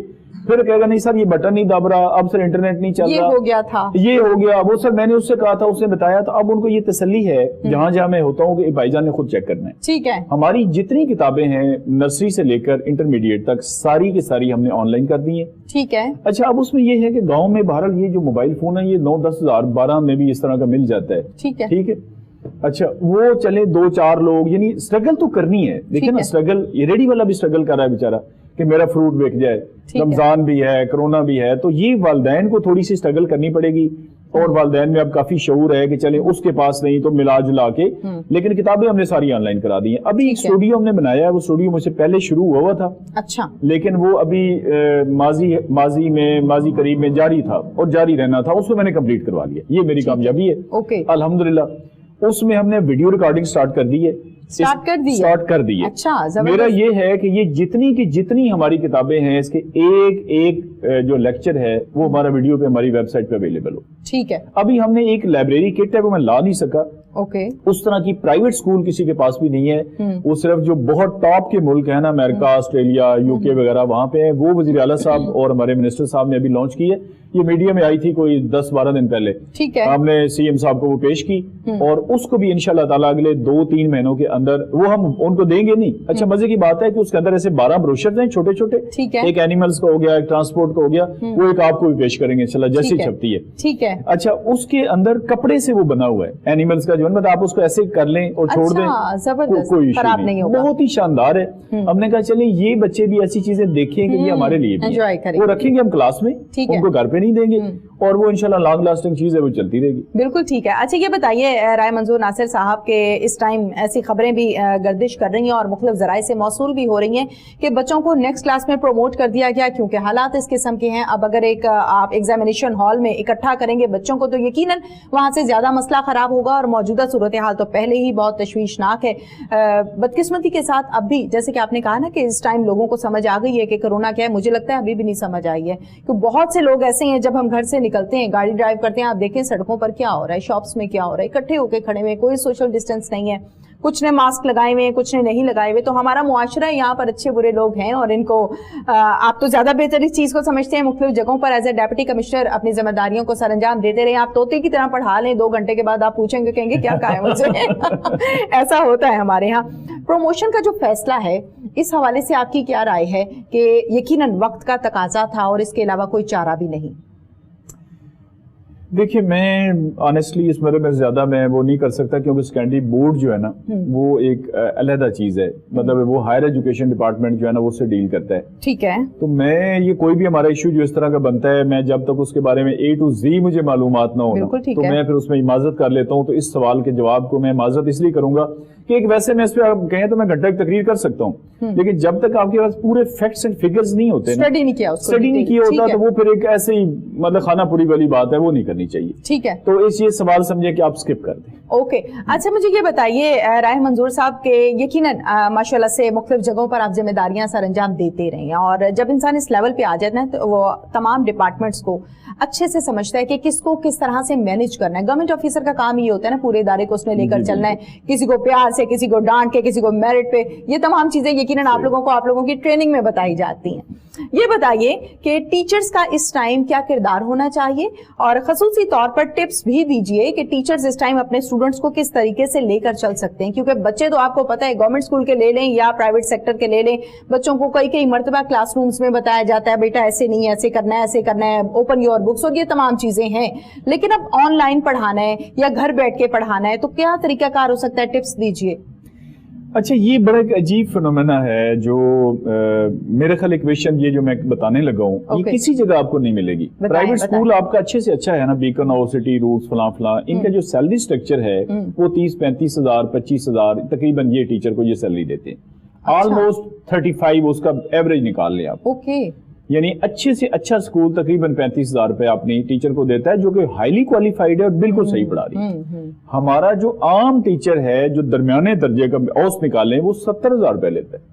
پھر کہے گا نہیں سر یہ بٹن نہیں دب رہا, اب سر انٹرنیٹ نہیں چل رہا, یہ ہو گیا تھا, یہ ہو گیا وہ. سر میں نے اس سے کہا تھا, اس نے بتایا تھا. اب ان کو یہ تسلی ہے جہاں میں ہوتا ہوں کہ بھائی جان نے خود چیک کرنا ہے. ٹھیک ہے. ہماری جتنی کتابیں ہیں نرسری سے لے کر انٹرمیڈیٹ تک ساری کی ساری ہم نے آن لائن کر دی ہیں. ٹھیک ہے. اچھا اب اس میں یہ ہے کہ گاؤں میں بہرحال یہ جو موبائل فون ہے یہ 9-10 ہزار 12 میں بھی اس طرح کا مل جاتا ہے. ٹھیک ہے. ٹھیک ہے. اچھا وہ چلے 2-4 لوگ, یعنی سٹرگل تو کرنی ہے. دیکھیں نا سٹرگل, یہ ریڈی والا بھی سٹرگل کر رہا ہے بیچارہ کہ میرا فروٹ بک جائے, رمضان بھی ہے, کرونا بھی ہے, تو یہ والدین کو تھوڑی سی سٹرگل کرنی پڑے گی. اور والدین میں اب کافی شعور ہے کہ چلیں اس کے پاس نہیں تو ملا جلا کے, لیکن کتابیں ہم نے ساری آن لائن کرا دی ہیں. ابھی ایک اسٹوڈیو ہم نے بنایا ہے, وہ اسٹوڈیو مجھ سے پہلے شروع ہوا تھا. اچھا. لیکن وہ ابھی ماضی قریب میں جاری تھا اور جاری رہنا تھا, اس کو میں نے کمپلیٹ کروا لیا. یہ میری کامیابی ہے الحمدللہ. اس میں ہم نے ویڈیو ریکارڈنگ سٹارٹ کر دی ہے. اچھا میرا یہ ہے کہ یہ جتنی کی جتنی ہماری کتابیں ہیں اس کے ایک جو لیکچر ہے وہ ہمارا ویڈیو پہ ہماری ویب سائٹ پہ اویلیبل ہو. ٹھیک ہے. ابھی ہم نے ایک لائبریری کٹ ہے وہ میں لا نہیں سکا. اس طرح کی پرائیویٹ سکول کسی کے پاس بھی نہیں ہے. وہ صرف جو بہت ٹاپ کے ملک ہیں نا, امریکہ, آسٹریلیا, UK وغیرہ, وہاں پہ ہیں. وہ وزیر اعلیٰ صاحب اور ہمارے منسٹر صاحب نے ابھی لانچ کی ہے. یہ میڈیا میں آئی تھی کوئی 10-12 دن پہلے. ٹھیک ہے. ہم نے CM صاحب کو وہ پیش کی, اور اس کو بھی انشاءاللہ تعالیٰ اگلے 2-3 مہینوں کے अंदर, वो हम उनको देंगे नहीं। अच्छा मजे की बात है कि उसके अंदर ऐसे 12 ब्रोशर्स हैं छोटे छोटे, ठीक है, एक एनिमल्स का हो गया, एक ट्रांसपोर्ट का हो गया, वो एक आपको भी पेश करेंगे इंशाल्लाह जैसे ही छपती है। ठीक है। अच्छा उसके अंदर कपड़े से वो बना हुआ है एनिमल्स का जो है, मतलब आप उसको ऐसे कर लें और छोड़ दें, कोई खराब नहीं होगा, बहुत ही शानदार है। हमने कहा चले ये बच्चे भी ऐसी चीजें देखें कि ये हमारे लिए भी है, वो रखेंगे हम क्लास में, उनको घर पे नहीं देंगे, और वो इंशाल्लाह लॉन्ग लास्टिंग चीज है, वो चलती रहेगी। बिल्कुल ठीक है। अच्छा ये बताइए राय मंजूर नासिर साहब के इस टाइम ऐसी खबरें भी गर्दिश कर रही हैं और मुख्तलिफ ज़राए से मौसूल भी हो रही हैं कि बच्चों को नेक्स्ट क्लास में प्रमोट कर दिया गया क्योंकि हालात इस किस्म के हैं। अब अगर एक आप एग्जामिनेशन हॉल में इकट्ठा करेंगे बच्चों को तो यकीनन वहां से ज्यादा मसला खराब होगा, और मौजूदा सूरत हाल तो पहले ही बहुत तशवीशनाक है। बदकिस्मती के साथ अब भी जैसे कि आपने कहा ना कि इस टाइम लोगों को समझ आ गई है कि कोरोना क्या है, मुझे लगता है अभी भी नहीं समझ आई है, क्योंकि बहुत से लोग ऐसे हैं जब हम घर से निकलते हैं गाड़ी ड्राइव करते हैं, आप देखें सड़कों पर क्या हो रहा है, शॉप्स में क्या हो रहा है, इकट्ठे होकर खड़े हुए, कोई सोशल डिस्टेंस नहीं है, कुछ ने मास्क लगाए हुए हैं, कुछ ने नहीं लगाए हुए। तो हमारा मुआशरा यहाँ पर अच्छे बुरे लोग हैं और इनको आप तो ज्यादा बेहतर इस चीज को समझते हैं, मुख्तलिफ जगहों पर एज ए डेप्यूटी कमिश्नर अपनी जिम्मेदारियों को सरअंजाम देते रहे। आप तोते की तरह पढ़ा लें, 2 घंटे के बाद आप पूछेंगे, कहेंगे क्या कहा है मुझे ऐसा होता है हमारे यहाँ। प्रमोशन का जो फैसला है इस हवाले से आपकी क्या राय है कि यकीनन वक्त का तकाजा था और इसके अलावा कोई चारा भी नहीं? देखिए मैं ऑनेस्टली इस बारे में ज्यादा मैं वो नहीं कर सकता, क्योंकि सेकेंडरी बोर्ड जो है ना वो एक अलहदा चीज है, मतलब वो हायर एजुकेशन डिपार्टमेंट जो है ना वो उससे डील करता है। ठीक है। तो मैं ये कोई भी हमारा इशू जो इस तरह का बनता है, मैं जब तक उसके बारे में A to Z मुझे मालूमात ना हो ना, तो मैं फिर उसमें इमाजत कर लेता हूँ। तो इस सवाल के जवाब को मैं इमाजत इसलिए करूंगा कि एक वैसे मैं इस पे आप कहें तो मैं घंटा की तकरीर कर सकता हूँ, लेकिन जब तक आपके पास पूरे फैक्ट्स एंड फिगर्स नहीं होते, स्टडी नहीं किया होता, तो वो फिर एक ऐसे ही मतलब खाना पूरी वाली बात है, वो नहीं करनी चाहिए। ठीक है। तो इस ये सवाल समझे कि आप स्किप कर दें। ओके। अच्छा मुझे ये बताइए राय मंजूर साहब के यकीनन माशाल्लाह से मुख्तलिफ जगहों पर आप जिम्मेदारियां सर अंजाम देते रहे हैं, और जब इंसान इस लेवल पे आ जाता है तो वो तमाम डिपार्टमेंट्स को अच्छे से समझता है कि किसको किस तरह से मैनेज करना है। गवर्नमेंट ऑफिसर का काम ये होता है ना, पूरे इदारे को उसमें लेकर चलना है, किसी को प्यार से, किसी को डांट के, किसी को मेरिट पे, ये तमाम चीजें यकीनन आप लोगों की ट्रेनिंग में बताई जाती हैं। ये बताइए कि टीचर्स का इस टाइम क्या किरदार होना चाहिए, और खसूसी तौर पर टिप्स भी दीजिए कि टीचर्स इस टाइम अपने स्टूडेंट्स को किस तरीके से लेकर चल सकते हैं, क्योंकि बच्चे तो आपको पता है गवर्नमेंट स्कूल के ले लें या प्राइवेट सेक्टर के ले लें, बच्चों को कई मर्तबा क्लासरूम्स में बताया जाता है बेटा ऐसे नहीं, ऐसे करना है, ओपन योर बुक्स और ये तमाम चीजें हैं, लेकिन अब ऑनलाइन पढ़ाना है या घर बैठ के पढ़ाना है, तो क्या तरीकाकार हो सकता है, टिप्स दीजिए। अच्छा ये बड़ा एक अजीब फिनोमेना है जो मेरे ख्याल इक्वेशन ये जो मैं बताने लगा हूँ ये किसी जगह आपको नहीं मिलेगी। प्राइवेट स्कूल आपका अच्छे से अच्छा है ना, बीकन और सिटी रूट्स फला इनका जो सैलरी स्ट्रक्चर है वो 30-35 हजार 25 हजार तकरीबन ये टीचर को ये सैलरी देते हैं। ऑलमोस्ट 35 उसका एवरेज निकाल लें आप। ओके। यानी अच्छे से अच्छा स्कूल तकरीबन 35,000 रुपए अपनी टीचर को देता है जो कि हाईली क्वालिफाइड है और बिल्कुल सही पढ़ा रही है। हमारा जो आम टीचर है जो दरमियाने दर्जे का औस निकालें वो 70,000 रुपए लेता है।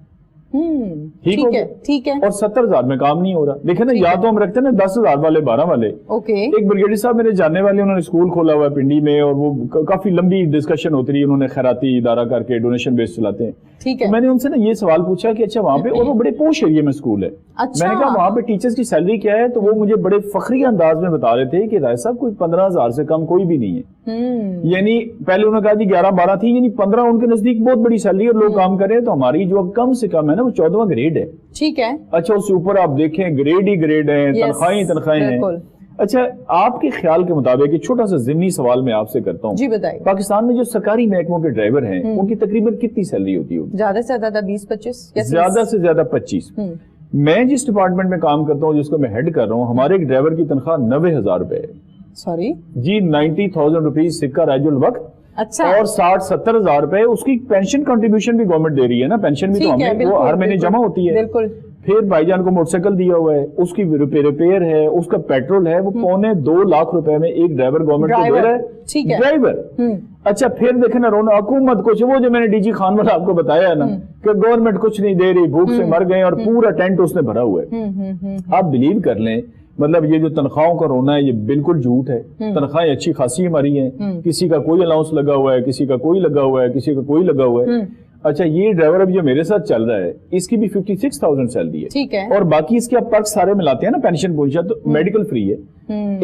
ठीक है। और 70,000 में काम नहीं हो रहा। देखे ना, या तो हम रखते हैं ना 10,000 वाले 12 वाले। ओके। एक ब्रिगेडियर साहब मेरे जानने वाले, उन्होंने स्कूल खोला हुआ है पिंडी में और वो काफी लंबी डिस्कशन होती रही, उन्होंने खैराती इदारा करके डोनेशन बेस चलाते हैं। ठीक है। तो मैंने उनसे ना ये सवाल पूछा कि अच्छा वहाँ पे, और वो बड़े पोश एरिया में स्कूल है। अच्छा। मैंने कहा वहाँ पे टीचर्स की सैलरी क्या है, तो वो मुझे बड़े फखरी अंदाज में बता रहे थे कि राय साहब कोई 15,000 से कम कोई भी नहीं है। यानी पहले उन्होंने कहा जी 11-12 थी, यानी 15 उनके नजदीक बहुत बड़ी सैलरी और लोग काम कर रहे हैं। तो हमारी जो कम से कम है ना वो 14वां ग्रेड है। ठीक है। अच्छा उससे ऊपर आप देखें ग्रेड ही ग्रेड है, तनख्वाहें हैं। अच्छा आपके ख्याल के मुताबिक एक छोटा सा ज़िमनी सवाल मैं आपसे करता हूँ, जी बताइए। पाकिस्तान में जो सरकारी महकमों के ड्राइवर हैं उनकी तकरीबन कितनी सैलरी होती होगी? ज्यादा से ज्यादा 20-25, ज्यादा से ज्यादा 25। मैं जिस डिपार्टमेंट में काम करता हूँ जिसको मैं हेड कर रहा हूँ, हमारे एक ड्राइवर की तनख्वाह 90,000 रुपए है। सॉरी जी 90,000 रुपीज सिक्का राजुल वक्त। अच्छा। और 60-70 हजार रुपए उसकी पेंशन कंट्रीब्यूशन भी गवर्नमेंट दे रही है ना, पेंशन भी तो हमें वो हर महीने जमा होती है। बिल्कुल। फिर भाईजान को मोटरसाइकिल दिया हुआ है, उसकी रिपेयर है, उसका पेट्रोल है, वो 2.25 लाख रुपए में एक ड्राइवर गवर्नमेंट को दे रहा है। ड्राइवर। अच्छा फिर देखे ना रोना हुकूमत कुछ, वो जो मैंने डीजी खान वाला आपको बताया ना कि गवर्नमेंट कुछ नहीं दे रही, भूख से मर गए और पूरा टेंट उसने भरा हुआ है। आप बिलीव कर लें, मतलब ये जो तनख्वाहों का रोना है ये बिल्कुल झूठ है। तनख्वाहें अच्छी खासी हमारी हैं, किसी का कोई अलाउंस लगा हुआ है, किसी का कोई लगा हुआ है, किसी का कोई लगा हुआ है। अच्छा ये ड्राइवर अब जो मेरे साथ चल रहा है इसकी भी 56,000 सैलरी है। ठीक है। और बाकी इसके आप पर्क सारे मिलाते हैं ना, पेंशन पोजीशन, तो मेडिकल फ्री है,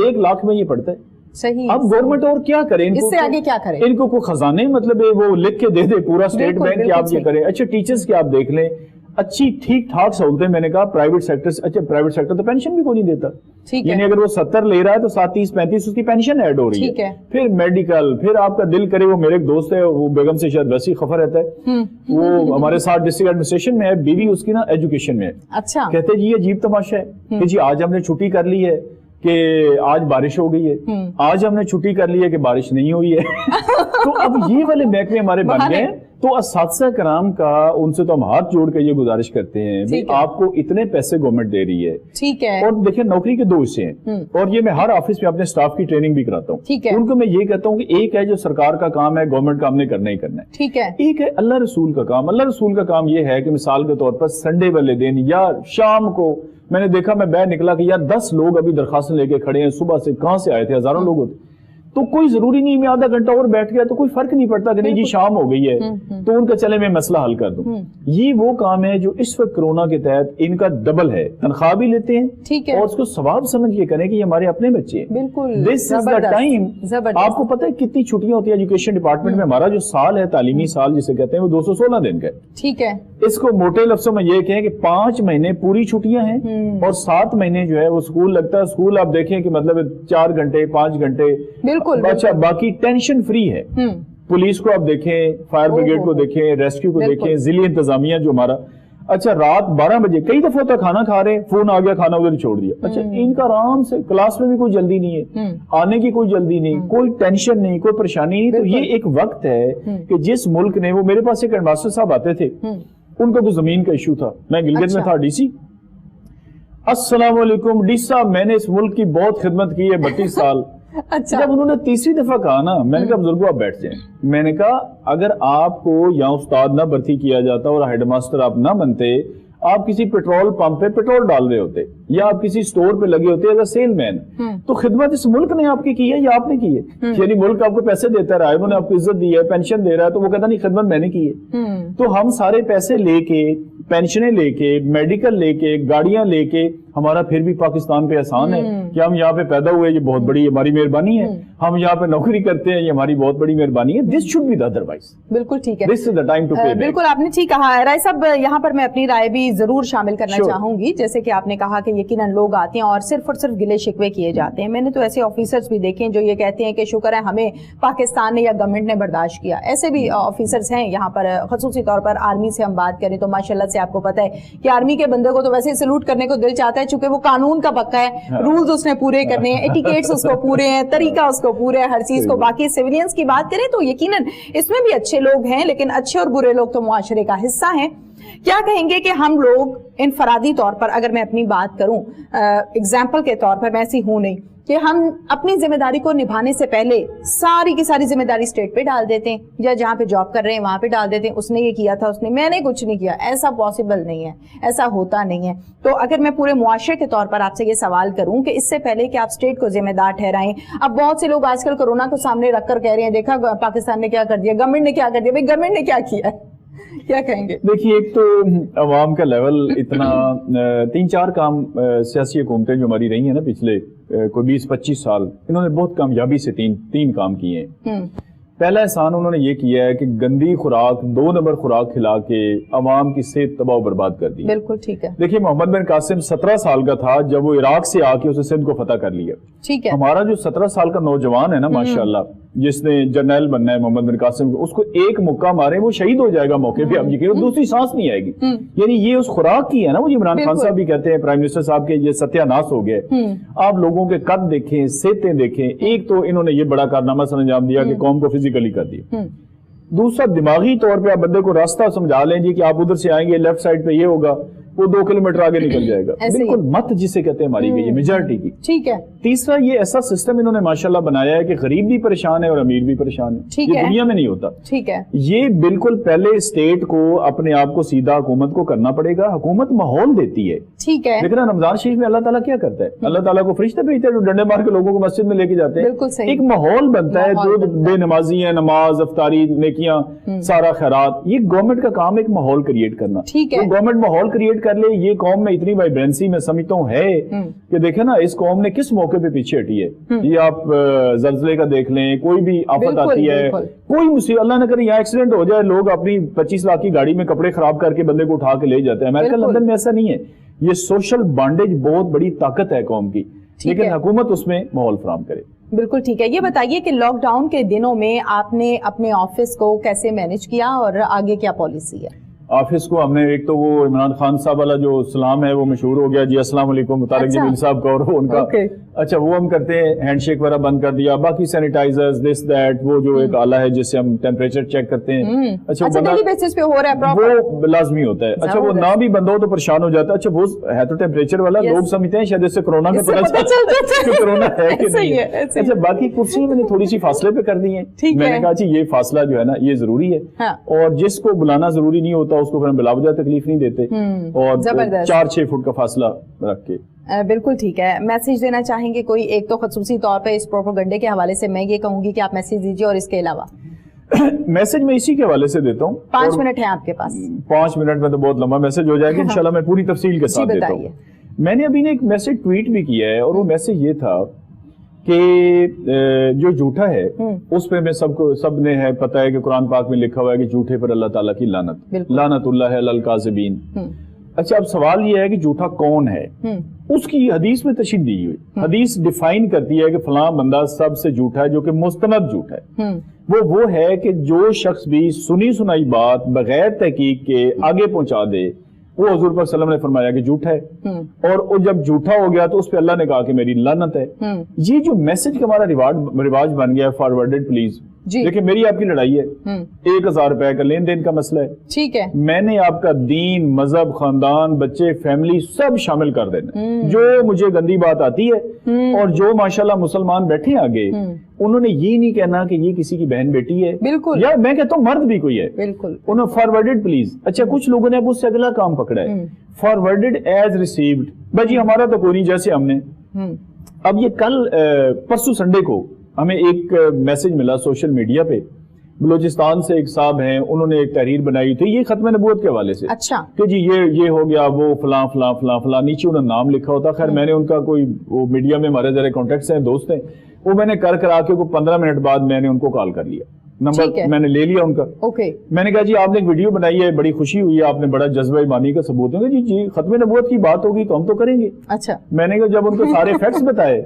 1 लाख में ये पड़ता है। सही। अब गवर्नमेंट और क्या करे, इससे आगे क्या करे? इनको कोई खजाने मतलब है वो लिख के दे दे पूरा स्टेट बैंक कि आप ये करें। अच्छा टीचर्स की आप देख लें, अच्छी ठीक ठाक सहूलतें, मैंने कहा प्राइवेट सेक्टर से, अच्छा प्राइवेट सेक्टर तो पेंशन भी कोई नहीं देता, ठीक है, यानी अगर वो 70 ले रहा है तो 7 30 35 उसकी पेंशन ऐड हो रही है। फिर मेडिकल, फिर आपका दिल करे, वो मेरे एक दोस्त है, वो बेगम से शायद वैसे ही खफा रहता है, वो हमारे साथ डिस्ट्रिक्ट एडमिनिस्ट्रेशन में है, बीवी उसकी ना एजुकेशन में है। अच्छा, कहते जी ये अजीब तमाशा है कि जी आज हमने छुट्टी कर ली है कि आज बारिश हो गई है, आज हमने छुट्टी कर ली है कि बारिश नहीं हुई है। तो अब ये वाले महकमे हमारे बन गए। तो असातिज़ा कराम का उनसे तो हम हाथ जोड़ कर ये गुजारिश करते हैं भाई आपको इतने पैसे गवर्नमेंट दे रही है, ठीक है, और देखिए नौकरी के 2 हिस्से हैं, और ये मैं हर ऑफिस में अपने स्टाफ की ट्रेनिंग भी कराता हूँ, ठीक है। उनको मैं ये कहता हूँ कि एक है जो सरकार का काम है, गवर्नमेंट काम ने करना ही करना है, ठीक है। एक है अल्लाह रसूल का काम। अल्लाह रसूल का काम ये है कि मिसाल के तौर पर संडे वाले दिन या शाम को मैंने देखा, मैं बाहर निकला कि यार 10 लोग अभी दरखास्त लेके खड़े हैं, सुबह से कहां से आए थे, हजारों लोग होते, तो कोई जरूरी नहीं मैं आधा घंटा और बैठ गया तो कोई फर्क नहीं पड़ता कि नहीं जी शाम हो गई है तो उनका चले मैं मसला हल कर दूं। ये वो काम है जो इस वक्त कोरोना के तहत इनका डबल है, तनख्वाह भी लेते हैं, ठीक है, और उसको सवाब समझ के करें कि ये हमारे अपने बच्चे हैं। बिल्कुल, दिस इज द टाइम। आपको पता है कितनी छुट्टियां होती है एजुकेशन डिपार्टमेंट में? हमारा जो साल है तालीमी साल जिसे कहते हैं वो 216 दिन का है, ठीक है। इसको मोटे लफ्जों में ये कहें कि 5 महीने पूरी छुट्टियां हैं और 7 महीने जो है वो स्कूल लगता है। स्कूल आप देखें कि मतलब 4 घंटे 5 घंटे, अच्छा बाकी टेंशन फ्री है। पुलिस को आप देखें, फायर ब्रिगेड को देखें, रेस्क्यू को देखें, जिले इंतजामिया जो हमारा, अच्छा रात 12 बजे कई दफा तक खाना खा रहे, फोन आ गया, खाना उधर छोड़ दिया। अच्छा इनका आराम से, क्लास में भी कोई जल्दी नहीं है, आने की कोई जल्दी नहीं, कोई टेंशन नहीं, कोई परेशानी नहीं। तो ये एक वक्त है कि जिस मुल्क ने, वो मेरे पास एक हेडमास्टर साहब आते थे, उनको तो जमीन का इशू था, मैं गिलगित में था डीसी, अस्सलाम वालेकुम डी साहब मैंने इस मुल्क की बहुत खिदमत की है 32 साल। अच्छा, जब उन्होंने तीसरी दफा कहा ना, मैंने कहा बुजुर्गो आप बैठ जाएं। मैंने कहा अगर आपको यहाँ उस्ताद ना भर्ती किया जाता और हेडमास्टर आप ना बनते, आप किसी पेट्रोल पंप पे पेट्रोल डाल रहे होते या आप किसी स्टोर पे लगे होते एज अ सेलमैन, तो खिदमत इस मुल्क ने आपकी की है या आपने की है? यानी मुल्क आपको पैसे देता रहा है, उन्होंने आपको इज्जत दी है, पेंशन दे रहा है, तो वो कहता नहीं खिदमत मैंने की है। तो हम सारे पैसे लेके, पेंशनें लेके, मेडिकल लेके, गाड़ियां लेके, हमारा फिर भी पाकिस्तान पे एहसान है कि हम यहाँ पे पैदा हुए, ये बहुत बड़ी हमारी मेहरबानी है। हम यहाँ पे नौकरी करते हैं, ये हमारी बहुत बड़ी मेहरबानी है। This should be the otherwise. बिल्कुल ठीक है, this is the time to pay. बिल्कुल आपने ठीक कहा है राय साहब। यहाँ पर मैं अपनी राय भी जरूर शामिल करना चाहूंगी। जैसे कि आपने कहा कि यकीनन लोग आते हैं और सिर्फ गिले शिकवे किए जाते हैं। मैंने तो ऐसे ऑफिसर्स भी देखे हैं जो ये कहते हैं कि शुक्र है हमें पाकिस्तान ने या गवर्नमेंट ने बर्दाश्त किया। ऐसे भी ऑफिसर्स हैं यहाँ पर, खसूसी तौर पर आर्मी से हम बात करें तो माशाल्लाह से आपको पता है कि आर्मी के बंदे को तो वैसे सैल्यूट करने को दिल चाहता है, चूंकि वो कानून का पक्का है, रूल्स उसने पूरे करने हैं, एटिकेट्स उसको पूरे हैं, तरीका उसको पूरे है, हर चीज को। बाकी सिविलियंस की बात करें तो यकीनन इसमें भी अच्छे लोग हैं, लेकिन अच्छे और बुरे लोग तो मुआशरे का हिस्सा हैं। क्या कहेंगे कि हम लोग इनफरादी तौर पर, अगर मैं अपनी बात करूं एग्जाम्पल के तौर पर, मैं ऐसी हूं नहीं कि हम अपनी जिम्मेदारी को निभाने से पहले सारी की सारी जिम्मेदारी स्टेट पे डाल देते हैं या जहाँ पे जॉब कर रहे हैं वहां पे डाल देते हैं, उसने ये किया था, मैंने कुछ नहीं किया। ऐसा पॉसिबल नहीं है, ऐसा होता नहीं है। तो अगर मैं पूरे मुआशरे के तौर पर आपसे ये सवाल करूं कि इससे पहले कि आप स्टेट को जिम्मेदार ठहराएं, अब बहुत से लोग आजकल कोरोना को सामने रखकर कह रहे हैं देखा पाकिस्तान ने क्या कर दिया, गवर्नमेंट ने क्या कर दिया। भाई गवर्नमेंट ने क्या किया है, क्या कहेंगे? देखिए एक तो अवाम का लेवल इतना 3-4 काम सियासी हुकूमतें जो हमारी रही हैं ना पिछले कोई 20-25 साल, इन्होंने बहुत कामयाबी से तीन काम किए हैं। पहला एहसान उन्होंने ये किया है कि गंदी खुराक, 2 नंबर खुराक खिला के अवाम की सेहत तबाह बर्बाद कर दी। बिल्कुल ठीक है। देखिए मोहम्मद बिन कासिम 17 साल का था जब वो इराक से आके उसे सिंध को फतह कर लिया। ठीक है। हमारा जो 17 साल का नौजवान है ना माशाल्लाह, जिसने जर्नल बनना है मोहम्मद बिन कासिम को, उसको एक मुक्का मारे वो शहीद हो जाएगा मौके पे, अब यकीन, दूसरी सांस नहीं आएगी। यानी ये उस खुराक की है ना, वो इमरान खान साहब भी कहते हैं, प्राइम मिनिस्टर साहब के, ये सत्यानाश हो गए। आप लोगों के कद देखें, सेहतें देखें। एक तो इन्होंने ये बड़ा कारनामा सर अंजाम दिया कि कौम को फिजिकली कर दिया। दूसरा दिमागी तौर पे आप बंदे को रास्ता समझा लें जी कि आप उधर से आएंगे, लेफ्ट साइड पे ये होगा, वो 2 किलोमीटर आगे निकल जाएगा। बिल्कुल मत जिसे कहते हैं मारी गई है मेजॉरिटी की। ठीक है। तीसरा ये ऐसा सिस्टम इन्होंने माशाल्लाह बनाया है कि गरीब भी परेशान है और अमीर भी परेशान है। ये दुनिया में नहीं होता। ठीक है। ये बिल्कुल पहले स्टेट को अपने आप को सीधा हुकूमत को करना पड़ेगा। हुकूमत माहौल देती है। ठीक है। लेकिन रमजान शरीफ में अल्लाह ताला क्या करता है? अल्लाह ताला को फरिश्ते भेजते हैं जो डंडे मार के लोगों को मस्जिद में लेके जाते हैं। एक माहौल बनता है, जो बेनमाजी है, नमाज, अफ्तारी, नेकियां, सारा खैरात, ये गवर्नमेंट का काम, एक माहौल क्रिएट करना। ठीक है। गवर्नमेंट माहौल क्रिएट कर ले, ये कौम में इतनी वाइब्रेंसी मैं समझता हूँ है कि देखे ना इस कौम ने किस मौके पे पीछे हटी है। ये आप जल्जले का देख लें, कोई भी आफत आती है, कोई मुसीबत, अल्लाह न करे यहाँ एक्सीडेंट हो जाए, लोग अपनी 25 लाख की गाड़ी में कपड़े खराब करके बंदे को उठा के ले जाते हैं। अमेरिका लंदन में ऐसा नहीं है। ये सोशल बॉन्डेज बहुत बड़ी ताकत है कौम की, लेकिन हुकूमत उसमें माहौल फराहम करे। बिल्कुल ठीक है। ये बताइए कि लॉकडाउन के दिनों में आपने अपने ऑफिस को कैसे मैनेज किया और आगे क्या पॉलिसी है? ऑफिस को हमने एक तो वो इमरान खान साहब वाला जो सलाम है वो मशहूर हो गया जी, अस्सलाम वालेकुम, तारिक जमील साहब का और उनका, अच्छा वो हम करते हैं, हैंडशेक वगैरह बंद कर दिया, बाकी सैनिटाइजर्स दिस दैट, वो जो एक आला है जिससे हम टेम्परेचर चेक करते हैं, अच्छा डेली बेसिस पे हो रहा है, वो लाजमी होता है। अच्छा वो ना भी बंद हो तो परेशान हो जाता है। अच्छा वो है तो टेम्परेचर वाला, लोग समझते हैं शायद इससे कोरोना का पता चलता है कोरोना है कि नहीं है। अच्छा बाकी कुर्सी मैंने थोड़ी सी फासले पे कर दी है, मैंने कहा जी ये फासला जो है ना ये जरूरी है, और जिसको बुलाना जरूरी नहीं होता उसको फिर बिला वजह तकलीफ नहीं देते, और 4-6 फुट का फासला रख के। बिल्कुल ठीक है। मैसेज देना चाहेंगे कोई एक? तो खसूसी तौर पे इस प्रोपेगेंडे के हवाले से मैं ये कहूंगी कि आप मैसेज दीजिए, और इसके अलावा मैसेज मैं इसी के हवाले से देता हूँ। 5 मिनट है आपके पास। 5 मिनट में तो बहुत लंबा मैसेज हो जाएगा, इंशाल्लाह मैं पूरी तफसील के साथ देता हूँ। मैंने अभी एक मैसेज ट्वीट भी किया है, और वो मैसेज ये था कि जो झूठा है उस पे मैं सबने है पता है कि कुरान पाक में लिखा हुआ है कि झूठे पर अल्लाह ताला की लानत, लानतुल्लाह अलल काज़िबीन। अच्छा अब सवाल ये है कि झूठा कौन है, उसकी हदीस में तशरीह दी हुई, हदीस डिफाइन करती है कि फलां बंदा सबसे झूठा है जो कि मुस्तनद झूठा है। वो है कि जो शख्स भी सुनी सुनाई बात बगैर तहकीक के आगे पहुंचा दे, वो हुजूर पाक सल्लल्लाहु अलैहि वसल्लम ने फरमाया कि झूठा है, और वो जब झूठा हो गया तो उस पे अल्लाह ने कहा कि मेरी लानत है। ये जो मैसेज का हमारा रिवाज बन गया है, फॉरवर्डेड प्लीज, देखिए मेरी आपकी लड़ाई है, 1000 रुपए का लेन देन का मसला है, ठीक है, मैंने आपका दीन, मजहब, खानदान, बच्चे, फैमिली सब शामिल कर देना। जो मुझे गंदी बात आती है, और जो माशाल्लाह मुसलमान बैठे आगे, उन्होंने ये नहीं कहना कि ये किसी की बहन बेटी है, बिल्कुल, या मैं कहता हूँ मर्द भी कोई है, बिल्कुल, उन्होंने फॉरवर्डेड प्लीज। अच्छा कुछ लोगों ने अब उससे अगला काम पकड़ा है, फॉरवर्डेड एज रिसीव्ड। भाई हमारा तो कोई नहीं, जैसे हमने अब ये कल परसों संडे को हमें एक मैसेज मिला सोशल मीडिया पे, बलूचिस्तान से एक साहब हैं, उन्होंने एक तहरीर बनाई थी ये खत्म नबूवत के हवाले से। अच्छा कि जी ये हो गया, वो फलां फलां फलां फलां, नीचे उन्होंने नाम लिखा होता। खैर मैंने उनका कोई वो मीडिया में हमारे जरा कॉन्टेक्ट्स हैं, दोस्त हैं, वो मैंने करा के 15 मिनट बाद मैंने उनको कॉल कर लिया, नंबर मैंने ले लिया उनका। ओके मैंने कहा जी आपने एक वीडियो बनाई है, बड़ी खुशी हुई है, आपने बड़ा जज्बा ईमानी का सबूत है। जी खत्म नबूवत की बात होगी तो हम तो करेंगे। अच्छा मैंने कहा जब उनको सारे फैक्ट्स बताए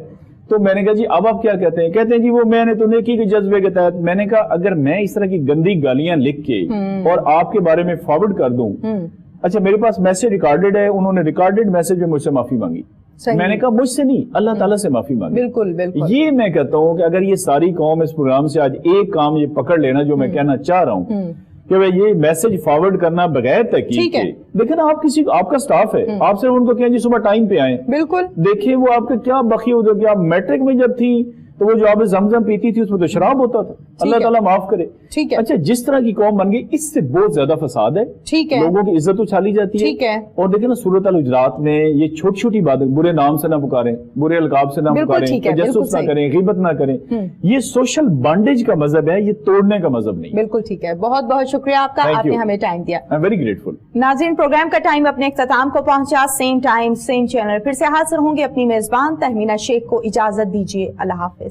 तो मैंने कहा जी अब आप क्या कहते हैं? कहते हैं जी वो मैंने तो नेकी के जज्बे के तहत। मैंने कहा अगर मैं इस तरह की गंदी गालियां लिख के और आपके बारे में फॉरवर्ड कर दूं, अच्छा मेरे पास मैसेज रिकॉर्डेड है, उन्होंने रिकॉर्डेड मैसेज में मुझसे माफी मांगी, मैंने कहा मुझसे नहीं अल्लाह ताला से माफी मांगी। बिल्कुल बिल्कुल। ये मैं कहता हूँ कि अगर ये सारी कौम इस प्रोग्राम से आज एक काम ये पकड़ लेना जो मैं कहना चाह रहा हूँ कि भाई ये मैसेज फॉरवर्ड करना बगैर तहकीक के, देखिए ना आप किसी आपका स्टाफ है, आप सिर्फ उनको कहें जी सुबह टाइम पे आए, बिल्कुल देखिए वो आपके क्या बखी हो जाएगी। आप मैट्रिक में जब थी तो वो जो आप जमजम पीती थी उसमें तो शराब होता था, अल्लाह ताला माफ करे। ठीक है। अच्छा जिस तरह की कौम बन गई इससे बहुत ज्यादा फसाद है, ठीक है, लोगों की इज्जत उछाली जाती है, ठीक है। और देखिए ना सूरत अल हुजरात में ये छोटी छोटी बातें, बुरे नाम से ना पुकारें, बुरे अलकाब से ना पुकारें, तजस्सुस ना करें, गिबत ना करें, ये सोशल बॉन्डेज का मजहब है, ये तोड़ने का मजहब नहीं। बिल्कुल ठीक है, बहुत बहुत शुक्रिया आपका, आपने हमें टाइम दिया, आई एम वेरी ग्रेटफुल। नाज़रीन प्रोग्राम का टाइम अपने इख्तिताम को पहुंचा, सेम टाइम सेम चैनल फिर से हाजिर होंगे। अपनी मेजबान तहमीना शेख को इजाजत दीजिए, अल्लाह हाफिज।